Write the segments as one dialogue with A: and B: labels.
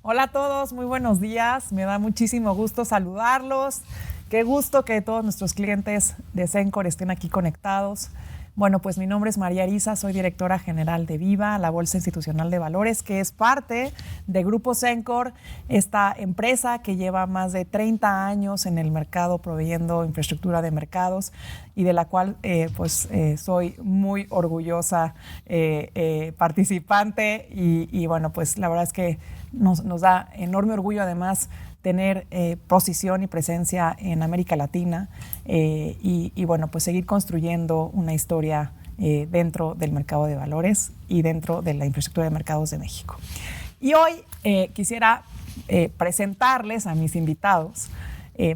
A: Hola a todos, muy buenos días. Me da muchísimo gusto saludarlos. Qué gusto que todos nuestros clientes de Cencor estén aquí conectados. Bueno, pues mi nombre es María Arisa, soy directora general de Viva, la Bolsa Institucional de Valores, que es parte de Grupo Cencor, esta empresa que lleva más de 30 años en el mercado proveyendo infraestructura de mercados y de la cual soy muy orgullosa participante y bueno, pues la verdad es que nos da enorme orgullo además tener posición y presencia en América Latina y bueno, pues seguir construyendo una historia dentro del mercado de valores y dentro de la infraestructura de mercados de México. Y hoy quisiera presentarles a mis invitados.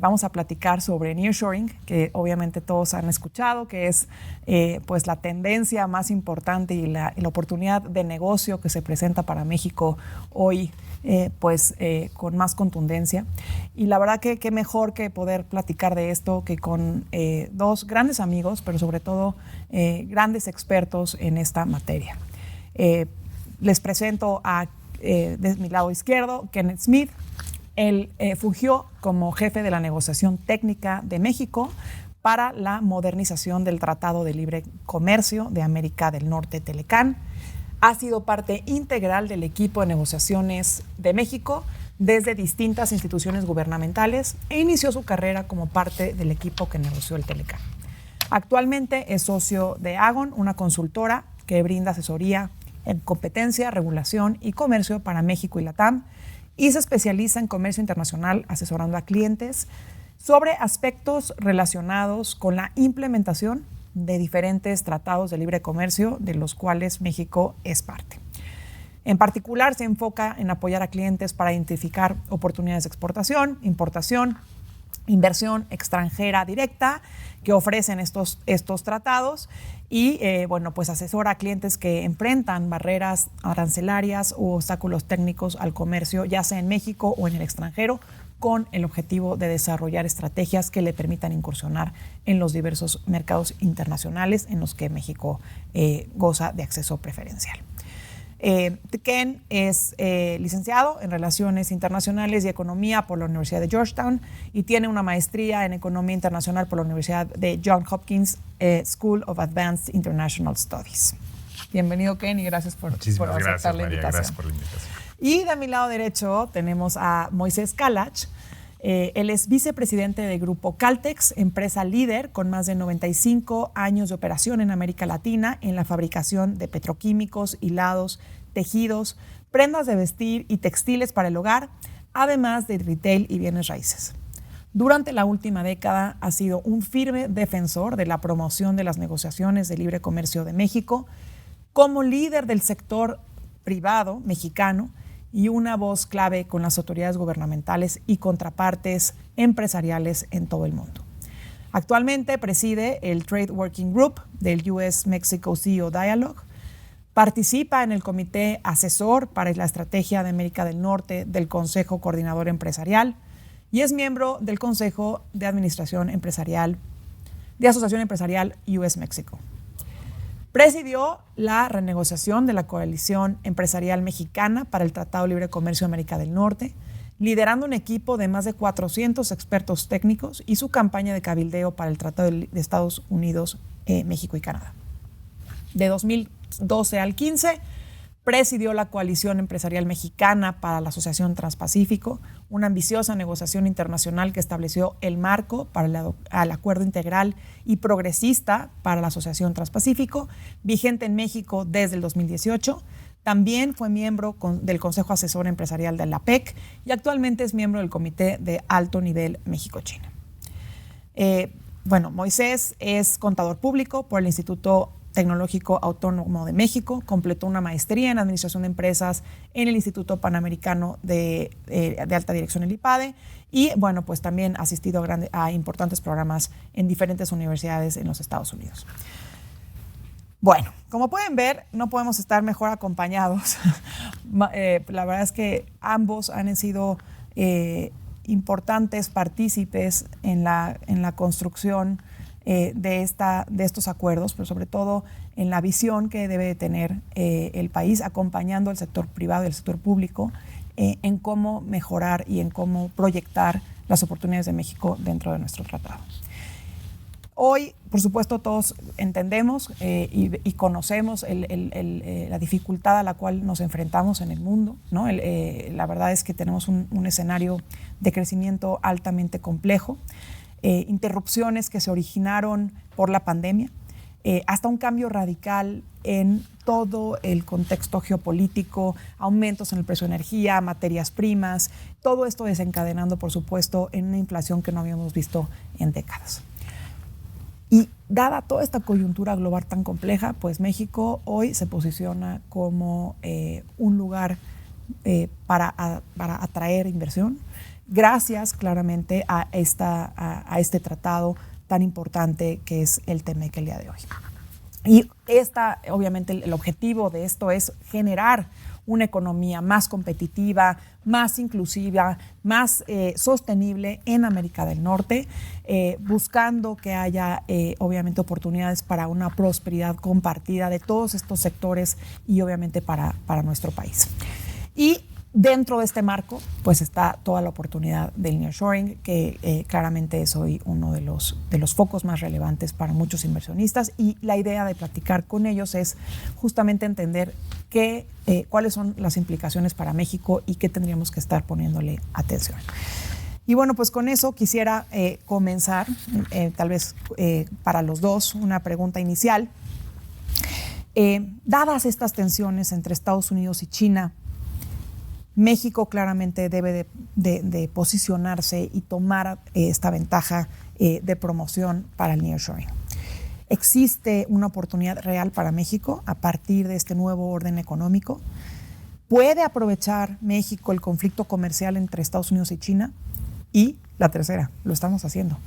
A: Vamos a platicar sobre nearshoring, que obviamente todos han escuchado, que es pues la tendencia más importante y la oportunidad de negocio que se presenta para México hoy, con más contundencia. Y la verdad que qué mejor que poder platicar de esto que con dos grandes amigos, pero sobre todo grandes expertos en esta materia. Les presento de mi lado izquierdo, Kenneth Smith. Él fungió como jefe de la negociación técnica de México para la modernización del Tratado de Libre Comercio de América del Norte, Telecán. Ha sido parte integral del equipo de negociaciones de México desde distintas instituciones gubernamentales e inició su carrera como parte del equipo que negoció el Telecán. Actualmente es socio de Agon, una consultora que brinda asesoría en competencia, regulación y comercio para México y LATAM, y se especializa en comercio internacional asesorando a clientes sobre aspectos relacionados con la implementación de diferentes tratados de libre comercio de los cuales México es parte. En particular, se enfoca en apoyar a clientes para identificar oportunidades de exportación, importación, inversión extranjera directa que ofrecen estos tratados y pues asesora a clientes que enfrentan barreras arancelarias o obstáculos técnicos al comercio, ya sea en México o en el extranjero, con el objetivo de desarrollar estrategias que le permitan incursionar en los diversos mercados internacionales en los que México goza de acceso preferencial. Ken es licenciado en Relaciones Internacionales y Economía por la Universidad de Georgetown y tiene una maestría en Economía Internacional por la Universidad de Johns Hopkins School of Advanced International Studies. Bienvenido, Ken, y gracias por aceptar la invitación.
B: Gracias por la invitación.
A: Y de mi lado derecho tenemos a Moisés Kalach. Él es vicepresidente de Grupo Caltex, empresa líder con más de 95 años de operación en América Latina en la fabricación de petroquímicos, hilados, tejidos, prendas de vestir y textiles para el hogar, además de retail y bienes raíces. Durante la última década ha sido un firme defensor de la promoción de las negociaciones de libre comercio de México como líder del sector privado mexicano y una voz clave con las autoridades gubernamentales y contrapartes empresariales en todo el mundo. Actualmente preside el Trade Working Group del US-Mexico CEO Dialogue, participa en el Comité Asesor para la Estrategia de América del Norte del Consejo Coordinador Empresarial y es miembro del Consejo de Administración Empresarial de Asociación Empresarial US-México. Presidió la renegociación de la Coalición Empresarial Mexicana para el Tratado de Libre Comercio de América del Norte, liderando un equipo de más de 400 expertos técnicos y su campaña de cabildeo para el Tratado de Estados Unidos, México y Canadá. De 2012 al 15, presidió la Coalición Empresarial Mexicana para la Asociación Transpacífico, una ambiciosa negociación internacional que estableció el marco para el acuerdo integral y progresista para la Asociación Transpacífico, vigente en México desde el 2018. También fue miembro del Consejo Asesor Empresarial de la APEC y actualmente es miembro del Comité de Alto Nivel México-China. Moisés es contador público por el Instituto Tecnológico Autónomo de México, completó una maestría en Administración de Empresas en el Instituto Panamericano de Alta Dirección, el IPADE, y pues también ha asistido a importantes programas en diferentes universidades en los Estados Unidos. Bueno, como pueden ver, no podemos estar mejor acompañados. La verdad es que ambos han sido importantes partícipes en la construcción de estos acuerdos, pero sobre todo en la visión que debe tener el país, acompañando al sector privado y al sector público en cómo mejorar y en cómo proyectar las oportunidades de México dentro de nuestro tratado. Hoy, por supuesto, todos entendemos y conocemos la dificultad a la cual nos enfrentamos en el mundo, ¿no? La verdad es que tenemos un escenario de crecimiento altamente complejo, interrupciones que se originaron por la pandemia, hasta un cambio radical en todo el contexto geopolítico, aumentos en el precio de energía, materias primas, todo esto desencadenando, por supuesto, en una inflación que no habíamos visto en décadas. Y dada toda esta coyuntura global tan compleja, pues México hoy se posiciona como un lugar para atraer inversión, gracias claramente a este tratado tan importante que es el TEMEC el día de hoy. Y obviamente el objetivo de esto es generar una economía más competitiva, más inclusiva, más sostenible en América del Norte, buscando que haya obviamente oportunidades para una prosperidad compartida de todos estos sectores y obviamente para nuestro país. Y dentro de este marco, pues está toda la oportunidad del nearshoring, que claramente es hoy uno de los focos más relevantes para muchos inversionistas, y la idea de platicar con ellos es justamente entender cuáles son las implicaciones para México y qué tendríamos que estar poniéndole atención. Y bueno, pues con eso quisiera comenzar, tal vez para los dos, una pregunta inicial. Dadas estas tensiones entre Estados Unidos y China, México claramente debe de posicionarse y tomar esta ventaja de promoción para el nearshoring. ¿Existe una oportunidad real para México a partir de este nuevo orden económico? ¿Puede aprovechar México el conflicto comercial entre Estados Unidos y China? Y la tercera, lo estamos haciendo.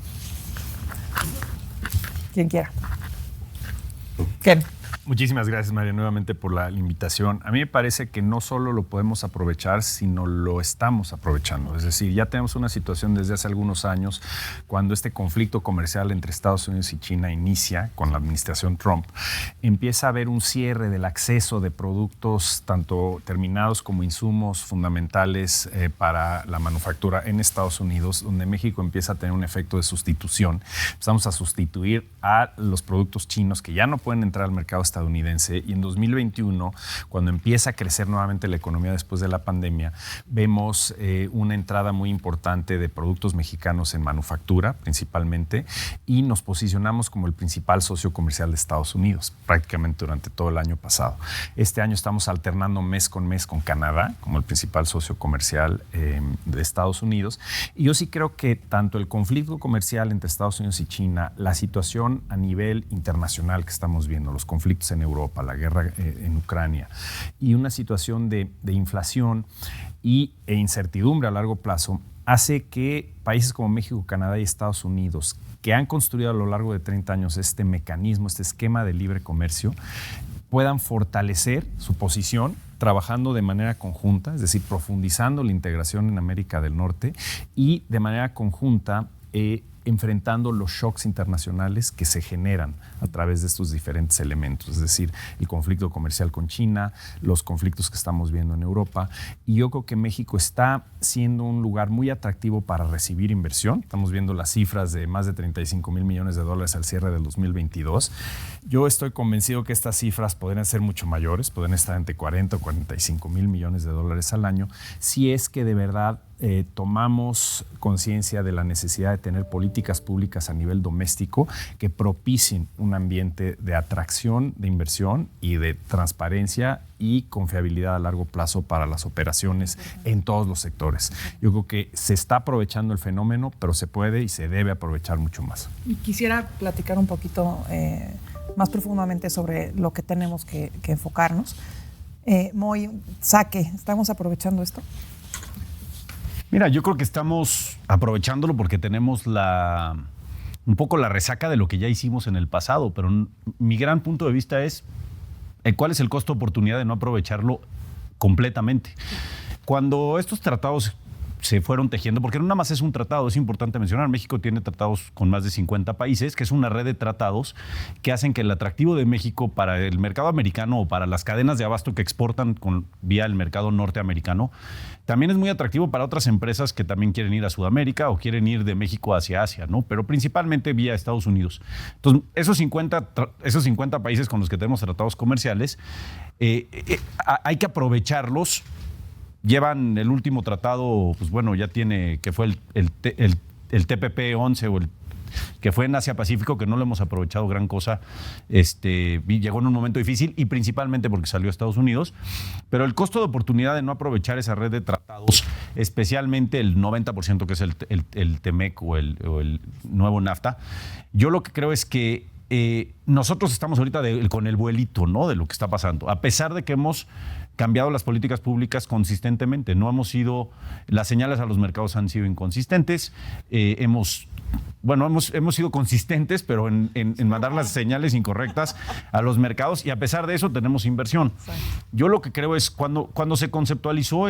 A: Quien quiera. Ken.
B: Muchísimas gracias, María, nuevamente por la invitación. A mí me parece que no solo lo podemos aprovechar, sino lo estamos aprovechando. Es decir, ya tenemos una situación desde hace algunos años, cuando este conflicto comercial entre Estados Unidos y China inicia con la administración Trump, empieza a haber un cierre del acceso de productos, tanto terminados como insumos fundamentales para la manufactura en Estados Unidos, donde México empieza a tener un efecto de sustitución. Empezamos a sustituir a los productos chinos que ya no pueden entrar al mercado estadounidense, y en 2021, cuando empieza a crecer nuevamente la economía después de la pandemia, vemos una entrada muy importante de productos mexicanos en manufactura principalmente, y nos posicionamos como el principal socio comercial de Estados Unidos prácticamente durante todo el año pasado. Este año estamos alternando mes con Canadá como el principal socio comercial de Estados Unidos, y yo sí creo que tanto el conflicto comercial entre Estados Unidos y China, la situación a nivel internacional que estamos viendo, los conflictos en Europa, la guerra en Ucrania, y una situación de inflación e incertidumbre a largo plazo, hace que países como México, Canadá y Estados Unidos, que han construido a lo largo de 30 años este mecanismo, este esquema de libre comercio, puedan fortalecer su posición trabajando de manera conjunta, es decir, profundizando la integración en América del Norte y de manera conjunta enfrentando los shocks internacionales que se generan a través de estos diferentes elementos, es decir, el conflicto comercial con China, los conflictos que estamos viendo en Europa. Y yo creo que México está siendo un lugar muy atractivo para recibir inversión. Estamos viendo las cifras de más de $35 mil millones al cierre del 2022. Yo estoy convencido que estas cifras podrían ser mucho mayores, podrían estar entre 40 o 45 mil millones de dólares al año, si es que de verdad tomamos conciencia de la necesidad de tener políticas públicas a nivel doméstico que propicien un ambiente de atracción de inversión y de transparencia y confiabilidad a largo plazo para las operaciones en todos los sectores. Yo creo que se está aprovechando el fenómeno, pero se puede y se debe aprovechar mucho más.
A: Y quisiera platicar un poquito más profundamente sobre lo que tenemos que enfocarnos. Moy, Saque, ¿estamos aprovechando esto?
C: Mira, yo creo que estamos aprovechándolo porque tenemos un poco la resaca de lo que ya hicimos en el pasado, pero mi gran punto de vista es cuál es el costo de oportunidad de no aprovecharlo completamente. Cuando estos tratados se fueron tejiendo, porque no nada más es un tratado, es importante mencionar, México tiene tratados con más de 50 países, que es una red de tratados que hacen que el atractivo de México para el mercado americano o para las cadenas de abasto que exportan vía el mercado norteamericano, también es muy atractivo para otras empresas que también quieren ir a Sudamérica o quieren ir de México hacia Asia, ¿no? Pero principalmente vía Estados Unidos. Entonces, esos 50 países con los que tenemos tratados comerciales, hay que aprovecharlos. Llevan el último tratado, pues bueno, ya tiene, que fue el TPP-11 o el que fue en Asia-Pacífico, que no lo hemos aprovechado gran cosa. Llegó en un momento difícil y principalmente porque salió a Estados Unidos. Pero el costo de oportunidad de no aprovechar esa red de tratados, especialmente el 90% que es el TEMEC o el nuevo NAFTA, yo lo que creo es que nosotros estamos ahorita con el vuelito, ¿no?, de lo que está pasando. A pesar de que hemos cambiado las políticas públicas consistentemente, las señales a los mercados han sido inconsistentes, hemos sido consistentes, pero en mandar las señales incorrectas a los mercados, y a pesar de eso tenemos inversión. Yo lo que creo es cuando se conceptualizó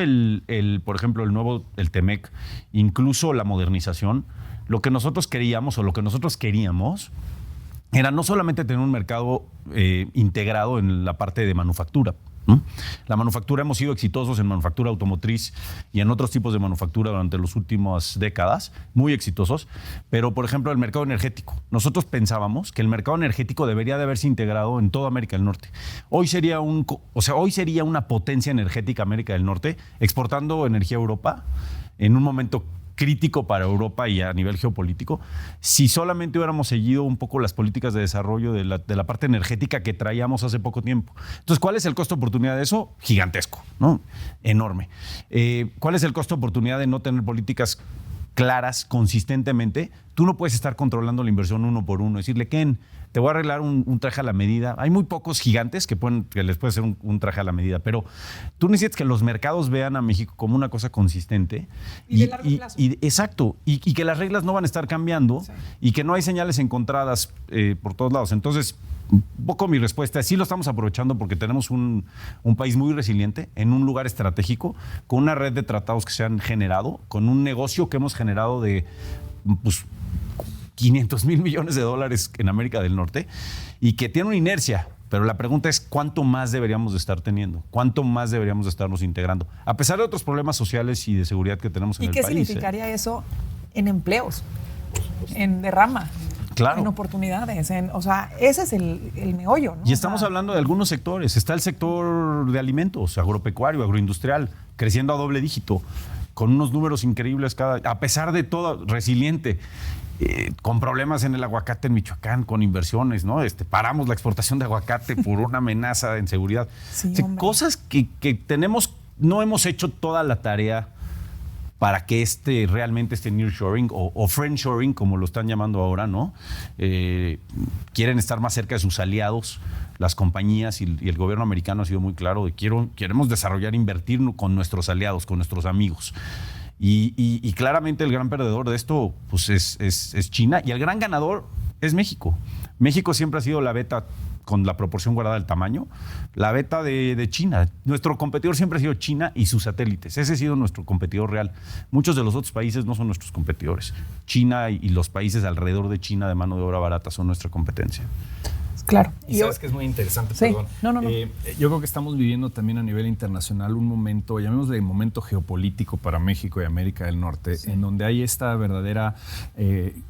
C: por ejemplo, el TEMEC, incluso la modernización, lo que nosotros queríamos era no solamente tener un mercado integrado en la parte de manufactura. La manufactura, hemos sido exitosos en manufactura automotriz y en otros tipos de manufactura durante las últimas décadas, muy exitosos, pero por ejemplo el mercado energético. Nosotros pensábamos que el mercado energético debería de haberse integrado en toda América del Norte. Hoy sería una potencia energética América del Norte, exportando energía a Europa en un momento crítico para Europa y a nivel geopolítico, si solamente hubiéramos seguido un poco las políticas de desarrollo de la parte energética que traíamos hace poco tiempo. Entonces, ¿cuál es el costo de oportunidad de eso? Gigantesco, ¿no? Enorme. ¿Cuál es el costo de oportunidad de no tener políticas claras consistentemente? Tú no puedes estar controlando la inversión uno por uno, decirle, Ken, te voy a arreglar un traje a la medida. Hay muy pocos gigantes que les puede hacer un traje a la medida, pero tú necesitas que los mercados vean a México como una cosa consistente.
A: Y de largo plazo.
C: Exacto, y que las reglas no van a estar cambiando, sí, y que no hay señales encontradas por todos lados. Entonces, un poco mi respuesta es sí lo estamos aprovechando porque tenemos un país muy resiliente, en un lugar estratégico, con una red de tratados que se han generado, con un negocio que hemos generado de $500,000 millones en América del Norte, y que tiene una inercia. Pero la pregunta es ¿cuánto más deberíamos de estar teniendo? ¿Cuánto más deberíamos de estarnos integrando? A pesar de otros problemas sociales y de seguridad que tenemos en el país.
A: ¿Y qué significaría eso en empleos, en derrama? Claro. En oportunidades, ese es el meollo, ¿no?
C: Y estamos hablando de algunos sectores. Está el sector de alimentos, agropecuario, agroindustrial, creciendo a doble dígito, con unos números increíbles a pesar de todo, resiliente. Con problemas en el aguacate en Michoacán, con inversiones, ¿no? Paramos la exportación de aguacate por una amenaza en seguridad. Sí, cosas que no hemos hecho toda la tarea para que realmente este nearshoring o friendshoring, como lo están llamando ahora, ¿no? Quieren estar más cerca de sus aliados, las compañías, y el gobierno americano ha sido muy claro de queremos desarrollar, invertir con nuestros aliados, con nuestros amigos. Y claramente el gran perdedor de esto pues es China, y el gran ganador es México. México siempre ha sido la beta, con la proporción guardada del tamaño, la beta de China. Nuestro competidor siempre ha sido China y sus satélites. Ese ha sido nuestro competidor real. Muchos de los otros países no son nuestros competidores. China y los países alrededor de China de mano de obra barata son nuestra competencia.
A: Claro.
B: Y sabes que es muy interesante,
A: sí.
B: Perdón.
A: No.
B: Yo creo que estamos viviendo también a nivel internacional un momento, llamémosle momento geopolítico para México y América del Norte, sí, en donde hay esta verdadera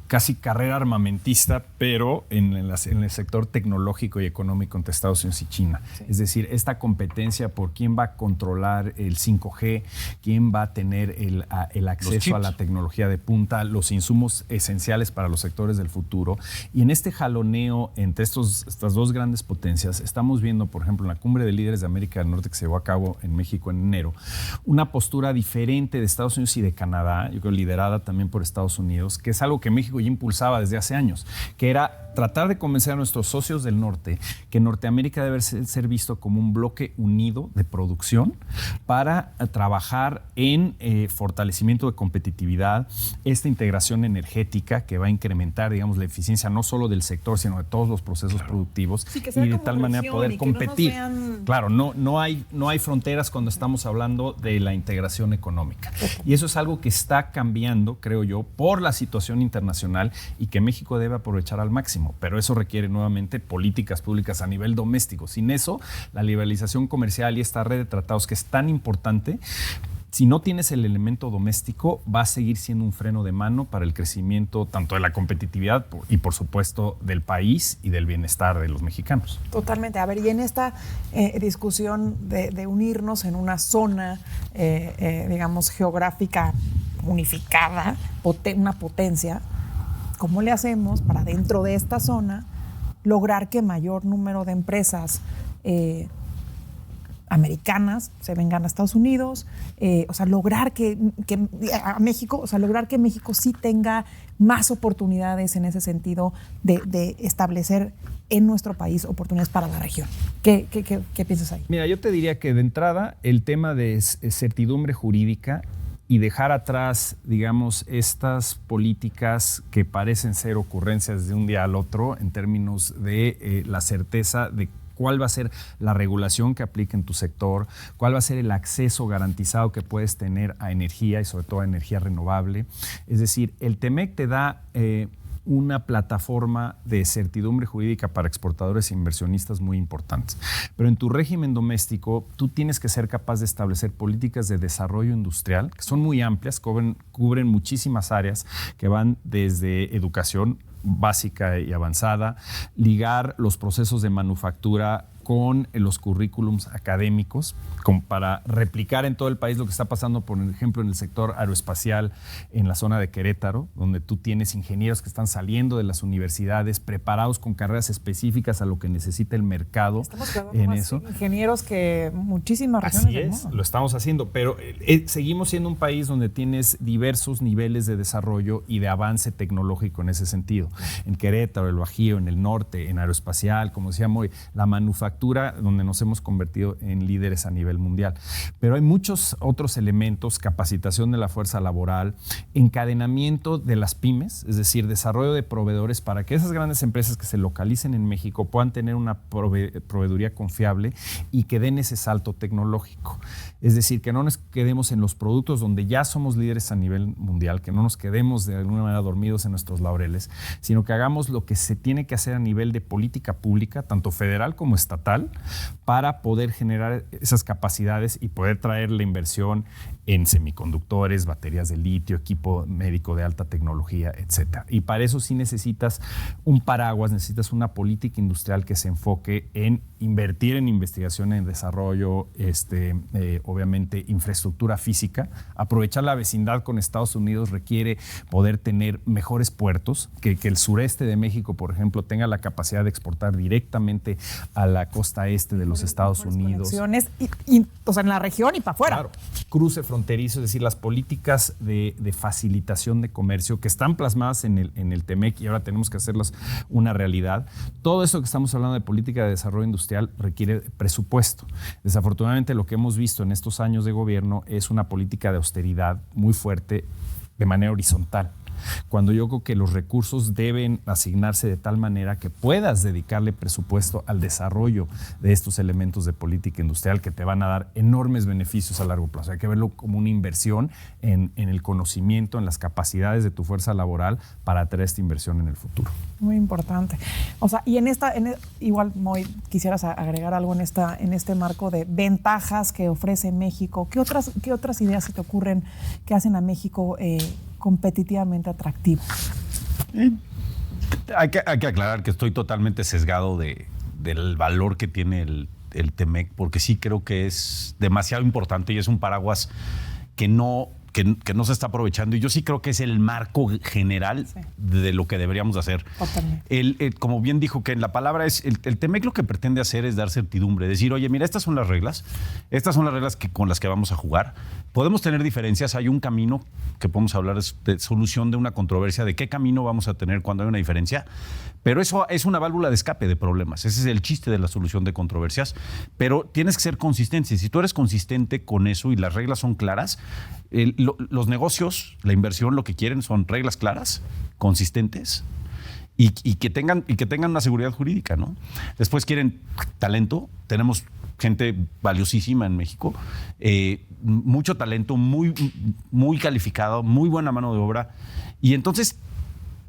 B: casi carrera armamentista, pero en el sector tecnológico y económico entre Estados Unidos y China. Sí. Es decir, esta competencia por quién va a controlar el 5G, quién va a tener el acceso a la tecnología de punta, los insumos esenciales para los sectores del futuro. Y en este jaloneo entre estas dos grandes potencias, estamos viendo, por ejemplo, en la Cumbre de Líderes de América del Norte que se llevó a cabo en México en enero, una postura diferente de Estados Unidos y de Canadá, yo creo liderada también por Estados Unidos, que es algo que México ya impulsaba desde hace años, que era tratar de convencer a nuestros socios del norte que Norteamérica debe ser visto como un bloque unido de producción para trabajar en fortalecimiento de competitividad, esta integración energética que va a incrementar, digamos, la eficiencia no solo del sector, sino de todos los procesos productivos
A: Sí, que
B: y
A: sea
B: de
A: como
B: tal manera
A: región
B: poder
A: y que no nos
B: competir.
A: vean-
B: Claro, no hay fronteras cuando estamos hablando de la integración económica. Y eso es algo que está cambiando, creo yo, por la situación internacional y que México debe aprovechar al máximo. Pero eso requiere nuevamente políticas públicas a nivel doméstico. Sin eso, la liberalización comercial y esta red de tratados que es tan importante, si no tienes el elemento doméstico, va a seguir siendo un freno de mano para el crecimiento tanto de la competitividad y, por supuesto, del país y del bienestar de los mexicanos.
A: Totalmente. A ver, y en esta discusión de unirnos en una zona, digamos, geográfica unificada, una potencia, ¿cómo le hacemos para dentro de esta zona lograr que mayor número de empresas americanas se vengan a Estados Unidos, o sea, lograr que a México, o sea, lograr que México sí tenga más oportunidades en ese sentido de establecer en nuestro país oportunidades para la región? ¿Qué piensas ahí?
B: Mira, yo te diría que de entrada el tema de certidumbre jurídica y dejar atrás, digamos, estas políticas que parecen ser ocurrencias de un día al otro en términos de la certeza de cuál va a ser la regulación que aplique en tu sector, cuál va a ser el acceso garantizado que puedes tener a energía y sobre todo a energía renovable. Es decir, el TEMEC te da una plataforma de certidumbre jurídica para exportadores e inversionistas muy importantes. Pero en tu régimen doméstico, tú tienes que ser capaz de establecer políticas de desarrollo industrial, que son muy amplias, cubren muchísimas áreas, que van desde educación básica y avanzada, ligar los procesos de manufactura con los currículums académicos, como para replicar en todo el país lo que está pasando, por ejemplo, en el sector aeroespacial, en la zona de Querétaro, donde tú tienes ingenieros que están saliendo de las universidades, preparados con carreras específicas a lo que necesita el mercado.
A: Estamos creando
B: en
A: más
B: eso.
A: Ingenieros que muchísimas regiones
B: Así
A: del
B: es,
A: mundo.
B: lo estamos haciendo, pero seguimos siendo un país donde tienes diversos niveles de desarrollo y de avance tecnológico en ese sentido. En Querétaro, el Bajío, en el norte, en aeroespacial, como decía Moy, la manufactura, donde nos hemos convertido en líderes a nivel mundial. Pero hay muchos otros elementos: capacitación de la fuerza laboral, encadenamiento de las pymes, es decir, desarrollo de proveedores para que esas grandes empresas que se localicen en México puedan tener una proveeduría confiable y que den ese salto tecnológico. Es decir, que no nos quedemos en los productos donde ya somos líderes a nivel mundial, que no nos quedemos de alguna manera dormidos en nuestros laureles, sino que hagamos lo que se tiene que hacer a nivel de política pública, tanto federal como estatal, para poder generar esas capacidades y poder traer la inversión en semiconductores, baterías de litio, equipo médico de alta tecnología, etc. Y para eso sí necesitas un paraguas, necesitas una política industrial que se enfoque en invertir en investigación, en desarrollo, obviamente infraestructura física. Aprovechar la vecindad con Estados Unidos requiere poder tener mejores puertos, que el sureste de México, por ejemplo, tenga la capacidad de exportar directamente a la costa este de los Estados Unidos.
A: O sea, en la región y para afuera.
B: Claro, cruce fronterizo, es decir, las políticas de facilitación de comercio que están plasmadas en el TEMEC y ahora tenemos que hacerlas una realidad. Todo eso que estamos hablando de política de desarrollo industrial requiere presupuesto. Desafortunadamente, lo que hemos visto en estos años de gobierno es una política de austeridad muy fuerte de manera horizontal, cuando yo creo que los recursos deben asignarse de tal manera que puedas dedicarle presupuesto al desarrollo de estos elementos de política industrial que te van a dar enormes beneficios a largo plazo. Hay que verlo como una inversión en el conocimiento, en las capacidades de tu fuerza laboral para atraer esta inversión en el futuro.
A: Muy importante. O sea, y igual, Moy, quisieras agregar algo en este marco de ventajas que ofrece México. ¿Qué otras ideas se te ocurren que hacen a México competitivamente atractivo?
C: Hay que aclarar que estoy totalmente sesgado del valor que tiene el TEMEC, porque sí creo que es demasiado importante y es un paraguas que no se está aprovechando, y yo sí creo que es el marco general de lo que deberíamos hacer. Totalmente. Como bien dijo que en la palabra es el TEMEC, lo que pretende hacer es dar certidumbre, decir, oye, mira, estas son las reglas con las que vamos a jugar. Podemos tener diferencias, hay un camino que podemos hablar de solución de una controversia, de qué camino vamos a tener cuando hay una diferencia, pero eso es una válvula de escape de problemas. Ese es el chiste de la solución de controversias, pero tienes que ser consistente. Si tú eres consistente con eso y las reglas son claras, los negocios, la inversión, lo que quieren son reglas claras, consistentes y que tengan una seguridad jurídica, ¿no? Después quieren talento. Tenemos gente valiosísima en México, mucho talento, muy, muy calificado, muy buena mano de obra. Y entonces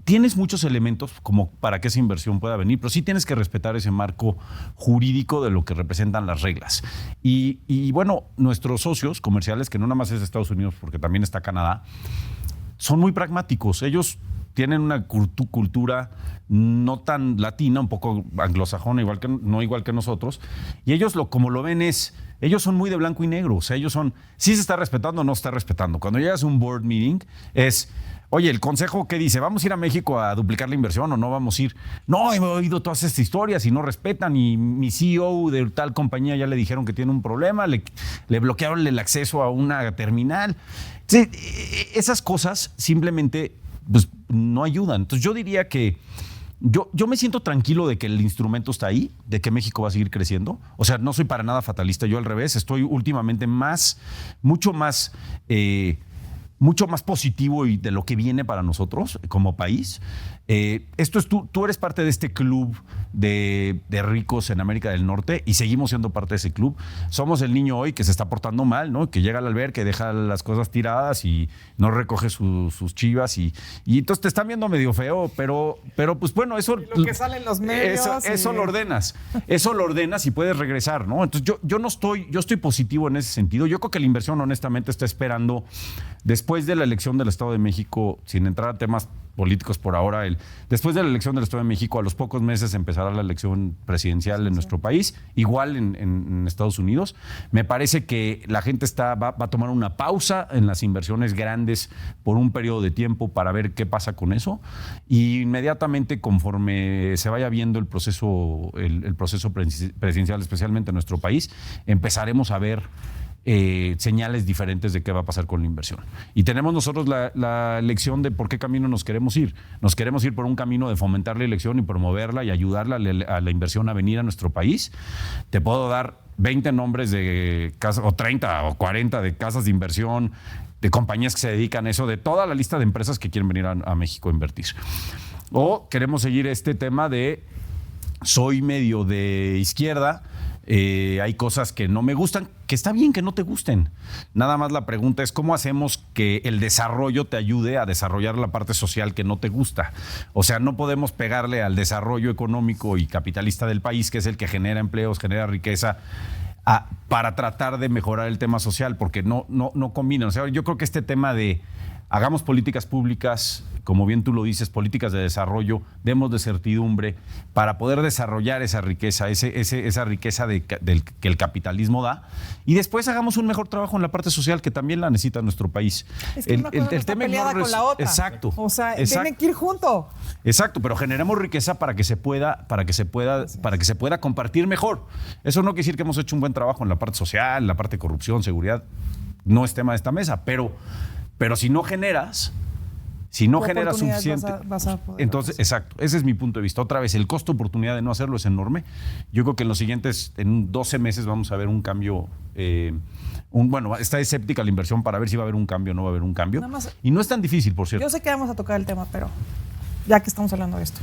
C: tienes muchos elementos como para que esa inversión pueda venir, pero sí tienes que respetar ese marco jurídico de lo que representan las reglas. Y bueno, nuestros socios comerciales, que no nada más es Estados Unidos, porque también está Canadá, son muy pragmáticos. Ellos tienen una cultura no tan latina, un poco anglosajona, igual que nosotros. Y ellos como lo ven ellos son muy de blanco y negro. O sea, ellos son, sí se está respetando o no se está respetando. Cuando llegas a un board meeting oye, el consejo que dice, ¿vamos a ir a México a duplicar la inversión o no vamos a ir? No, he oído todas estas historias y no respetan, y mi CEO de tal compañía ya le dijeron que tiene un problema, le bloquearon el acceso a una terminal. Sí, esas cosas simplemente pues, no ayudan. Entonces yo diría que yo me siento tranquilo de que el instrumento está ahí, de que México va a seguir creciendo. O sea, no soy para nada fatalista, yo al revés, estoy últimamente mucho más positivo y de lo que viene para nosotros como país. Esto es tú eres parte de este club de ricos en América del Norte y seguimos siendo parte de ese club. Somos el niño hoy que se está portando mal, ¿no? Que llega al albergue, que deja las cosas tiradas y no recoge sus chivas y entonces te están viendo medio feo, pero pues bueno, eso
A: y lo que sale en los medios
C: eso lo ordenas y puedes regresar, ¿no? Entonces yo estoy positivo en ese sentido. Yo creo que la inversión honestamente está esperando después de la elección del Estado de México, sin entrar a temas políticos por ahora, después de la elección del Estado de México, a los pocos meses empezará la elección presidencial en nuestro país, igual en Estados Unidos. Me parece que la gente va a tomar una pausa en las inversiones grandes por un periodo de tiempo para ver qué pasa con eso, y inmediatamente conforme se vaya viendo el proceso presidencial, especialmente en nuestro país, empezaremos a ver señales diferentes de qué va a pasar con la inversión. Y tenemos nosotros la elección de por qué camino nos queremos ir. Nos queremos ir por un camino de fomentar la elección y promoverla y ayudarla a la inversión a venir a nuestro país. Te puedo dar 20 nombres de casas, o 30 o 40 de casas de inversión, de compañías que se dedican a eso, de toda la lista de empresas que quieren venir a México a invertir. O queremos seguir este tema de soy medio de izquierda, hay cosas que no me gustan, que está bien que no te gusten. Nada más la pregunta es cómo hacemos que el desarrollo te ayude a desarrollar la parte social que no te gusta. O sea, no podemos pegarle al desarrollo económico y capitalista del país, que es el que genera empleos, genera riqueza, para tratar de mejorar el tema social, porque no combinan. O sea, yo creo que este tema de hagamos políticas públicas, como bien tú lo dices, políticas de desarrollo, demos de certidumbre para poder desarrollar esa riqueza, esa riqueza que el capitalismo da, y después hagamos un mejor trabajo en la parte social que también la necesita nuestro país.
A: Es que una cosa no está peleada con la otra.
C: Exacto.
A: O sea, tienen que ir juntos.
C: Exacto, pero generemos riqueza para que se pueda compartir mejor. Eso no quiere decir que hemos hecho un buen trabajo en la parte social, en la parte de corrupción, seguridad. No es tema de esta mesa, pero si no generas suficiente,
A: vas a poder
C: entonces, exacto, ese es mi punto de vista. Otra vez, el costo de oportunidad de no hacerlo es enorme. Yo creo que en 12 meses vamos a ver un cambio. Está escéptica la inversión para ver si va a haber un cambio o no va a haber un cambio. Y no es tan difícil, por cierto.
A: Yo sé que vamos a tocar el tema, pero ya que estamos hablando de esto,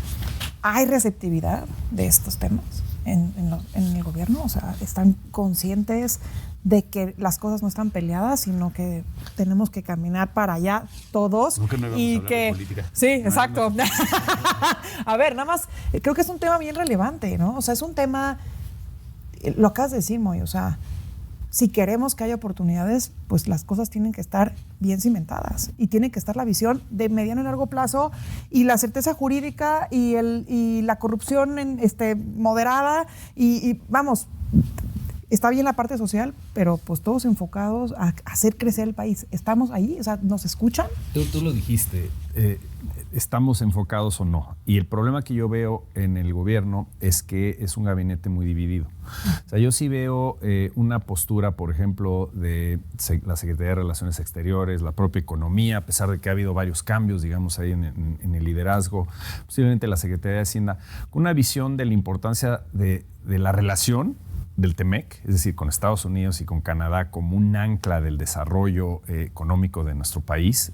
A: ¿hay receptividad de estos temas en el gobierno? O sea, ¿están conscientes de que las cosas no están peleadas, sino que tenemos que caminar para allá todos?
C: No, que no
A: y
C: a hablar de política.
A: Sí, exacto. A ver, nada más, creo que es un tema bien relevante, ¿no? O sea, es un tema, lo acabas de decir, Moy, o sea, si queremos que haya oportunidades, pues las cosas tienen que estar bien cimentadas y tiene que estar la visión de mediano y largo plazo y la certeza jurídica y la corrupción moderada y vamos, está bien la parte social, pero pues todos enfocados a hacer crecer el país. ¿Estamos ahí? O sea, ¿nos escuchan?
B: Tú lo dijiste, ¿estamos enfocados o no? Y el problema que yo veo en el gobierno es que es un gabinete muy dividido. O sea, yo sí veo una postura, por ejemplo, de la Secretaría de Relaciones Exteriores, la propia economía, a pesar de que ha habido varios cambios, digamos, ahí en el liderazgo, posiblemente la Secretaría de Hacienda, con una visión de la importancia de la relación del TEMEC, es decir, con Estados Unidos y con Canadá como un ancla del desarrollo económico de nuestro país.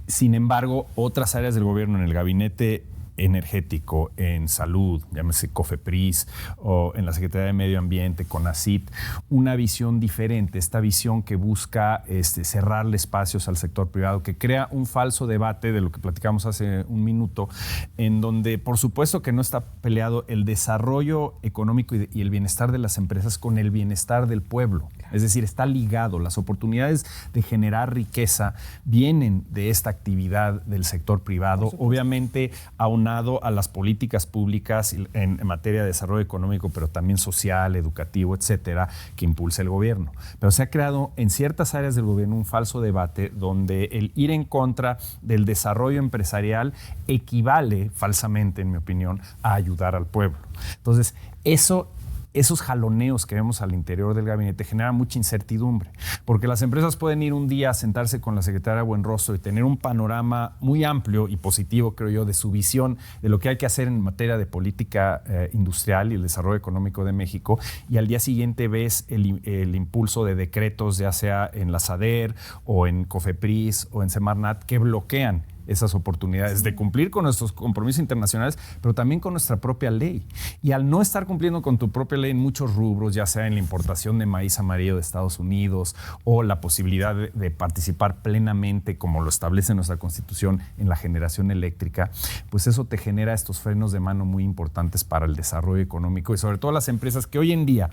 B: Sin embargo, otras áreas del gobierno en el gabinete energético, en salud, llámese COFEPRIS, o en la Secretaría de Medio Ambiente, CONACYT, una visión diferente, esta visión que busca cerrarle espacios al sector privado, que crea un falso debate de lo que platicamos hace un minuto, en donde por supuesto que no está peleado el desarrollo económico y el bienestar de las empresas con el bienestar del pueblo. Es decir, está ligado. Las oportunidades de generar riqueza vienen de esta actividad del sector privado, obviamente aunado a las políticas públicas en materia de desarrollo económico, pero también social, educativo, etcétera, que impulsa el gobierno. Pero se ha creado en ciertas áreas del gobierno un falso debate donde el ir en contra del desarrollo empresarial equivale, falsamente, en mi opinión, a ayudar al pueblo. Entonces, esos jaloneos que vemos al interior del gabinete generan mucha incertidumbre, porque las empresas pueden ir un día a sentarse con la secretaria Buenrostro y tener un panorama muy amplio y positivo, creo yo, de su visión de lo que hay que hacer en materia de política industrial y el desarrollo económico de México, y al día siguiente ves el impulso de decretos, ya sea en la SADER o en COFEPRIS o en Semarnat, que bloquean esas oportunidades de cumplir con nuestros compromisos internacionales, pero también con nuestra propia ley. Y al no estar cumpliendo con tu propia ley en muchos rubros, ya sea en la importación de maíz amarillo de Estados Unidos o la posibilidad de participar plenamente, como lo establece nuestra Constitución, en la generación eléctrica, pues eso te genera estos frenos de mano muy importantes para el desarrollo económico y sobre todo las empresas que hoy en día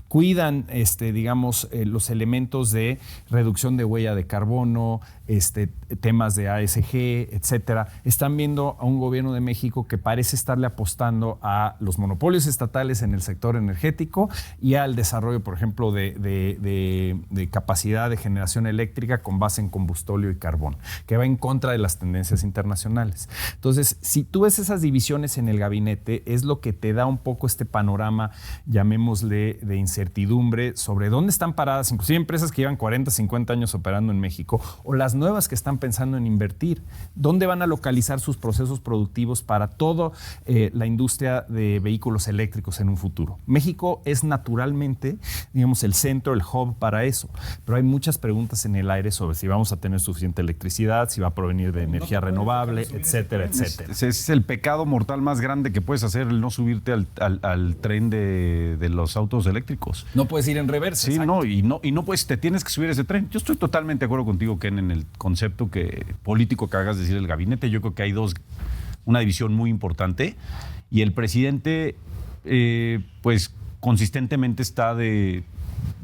B: cuidan, los elementos de reducción de huella de carbono, temas de ASG, etcétera, están viendo a un gobierno de México que parece estarle apostando a los monopolios estatales en el sector energético y al desarrollo, por ejemplo, de capacidad de generación eléctrica con base en combustóleo y carbón, que va en contra de las tendencias internacionales. Entonces, si tú ves esas divisiones en el gabinete, es lo que te da un poco este panorama, llamémosle, de incertidumbre sobre dónde están paradas, inclusive empresas que llevan 40, 50 años operando en México, o las nuevas que están pensando en invertir. ¿Dónde van a localizar sus procesos productivos para toda la industria de vehículos eléctricos en un futuro? México es naturalmente, digamos, el centro, el hub para eso, pero hay muchas preguntas en el aire sobre si vamos a tener suficiente electricidad, si va a provenir de energía renovable, etcétera, etcétera.
C: Ese es el pecado mortal más grande que puedes hacer, el no subirte al tren de los autos eléctricos.
B: No puedes ir en reversa.
C: Sí, no puedes, te tienes que subir ese tren. Yo estoy totalmente de acuerdo contigo, Ken, en el concepto político que hagas decir el gabinete. Yo creo que hay una división muy importante y el presidente pues consistentemente está del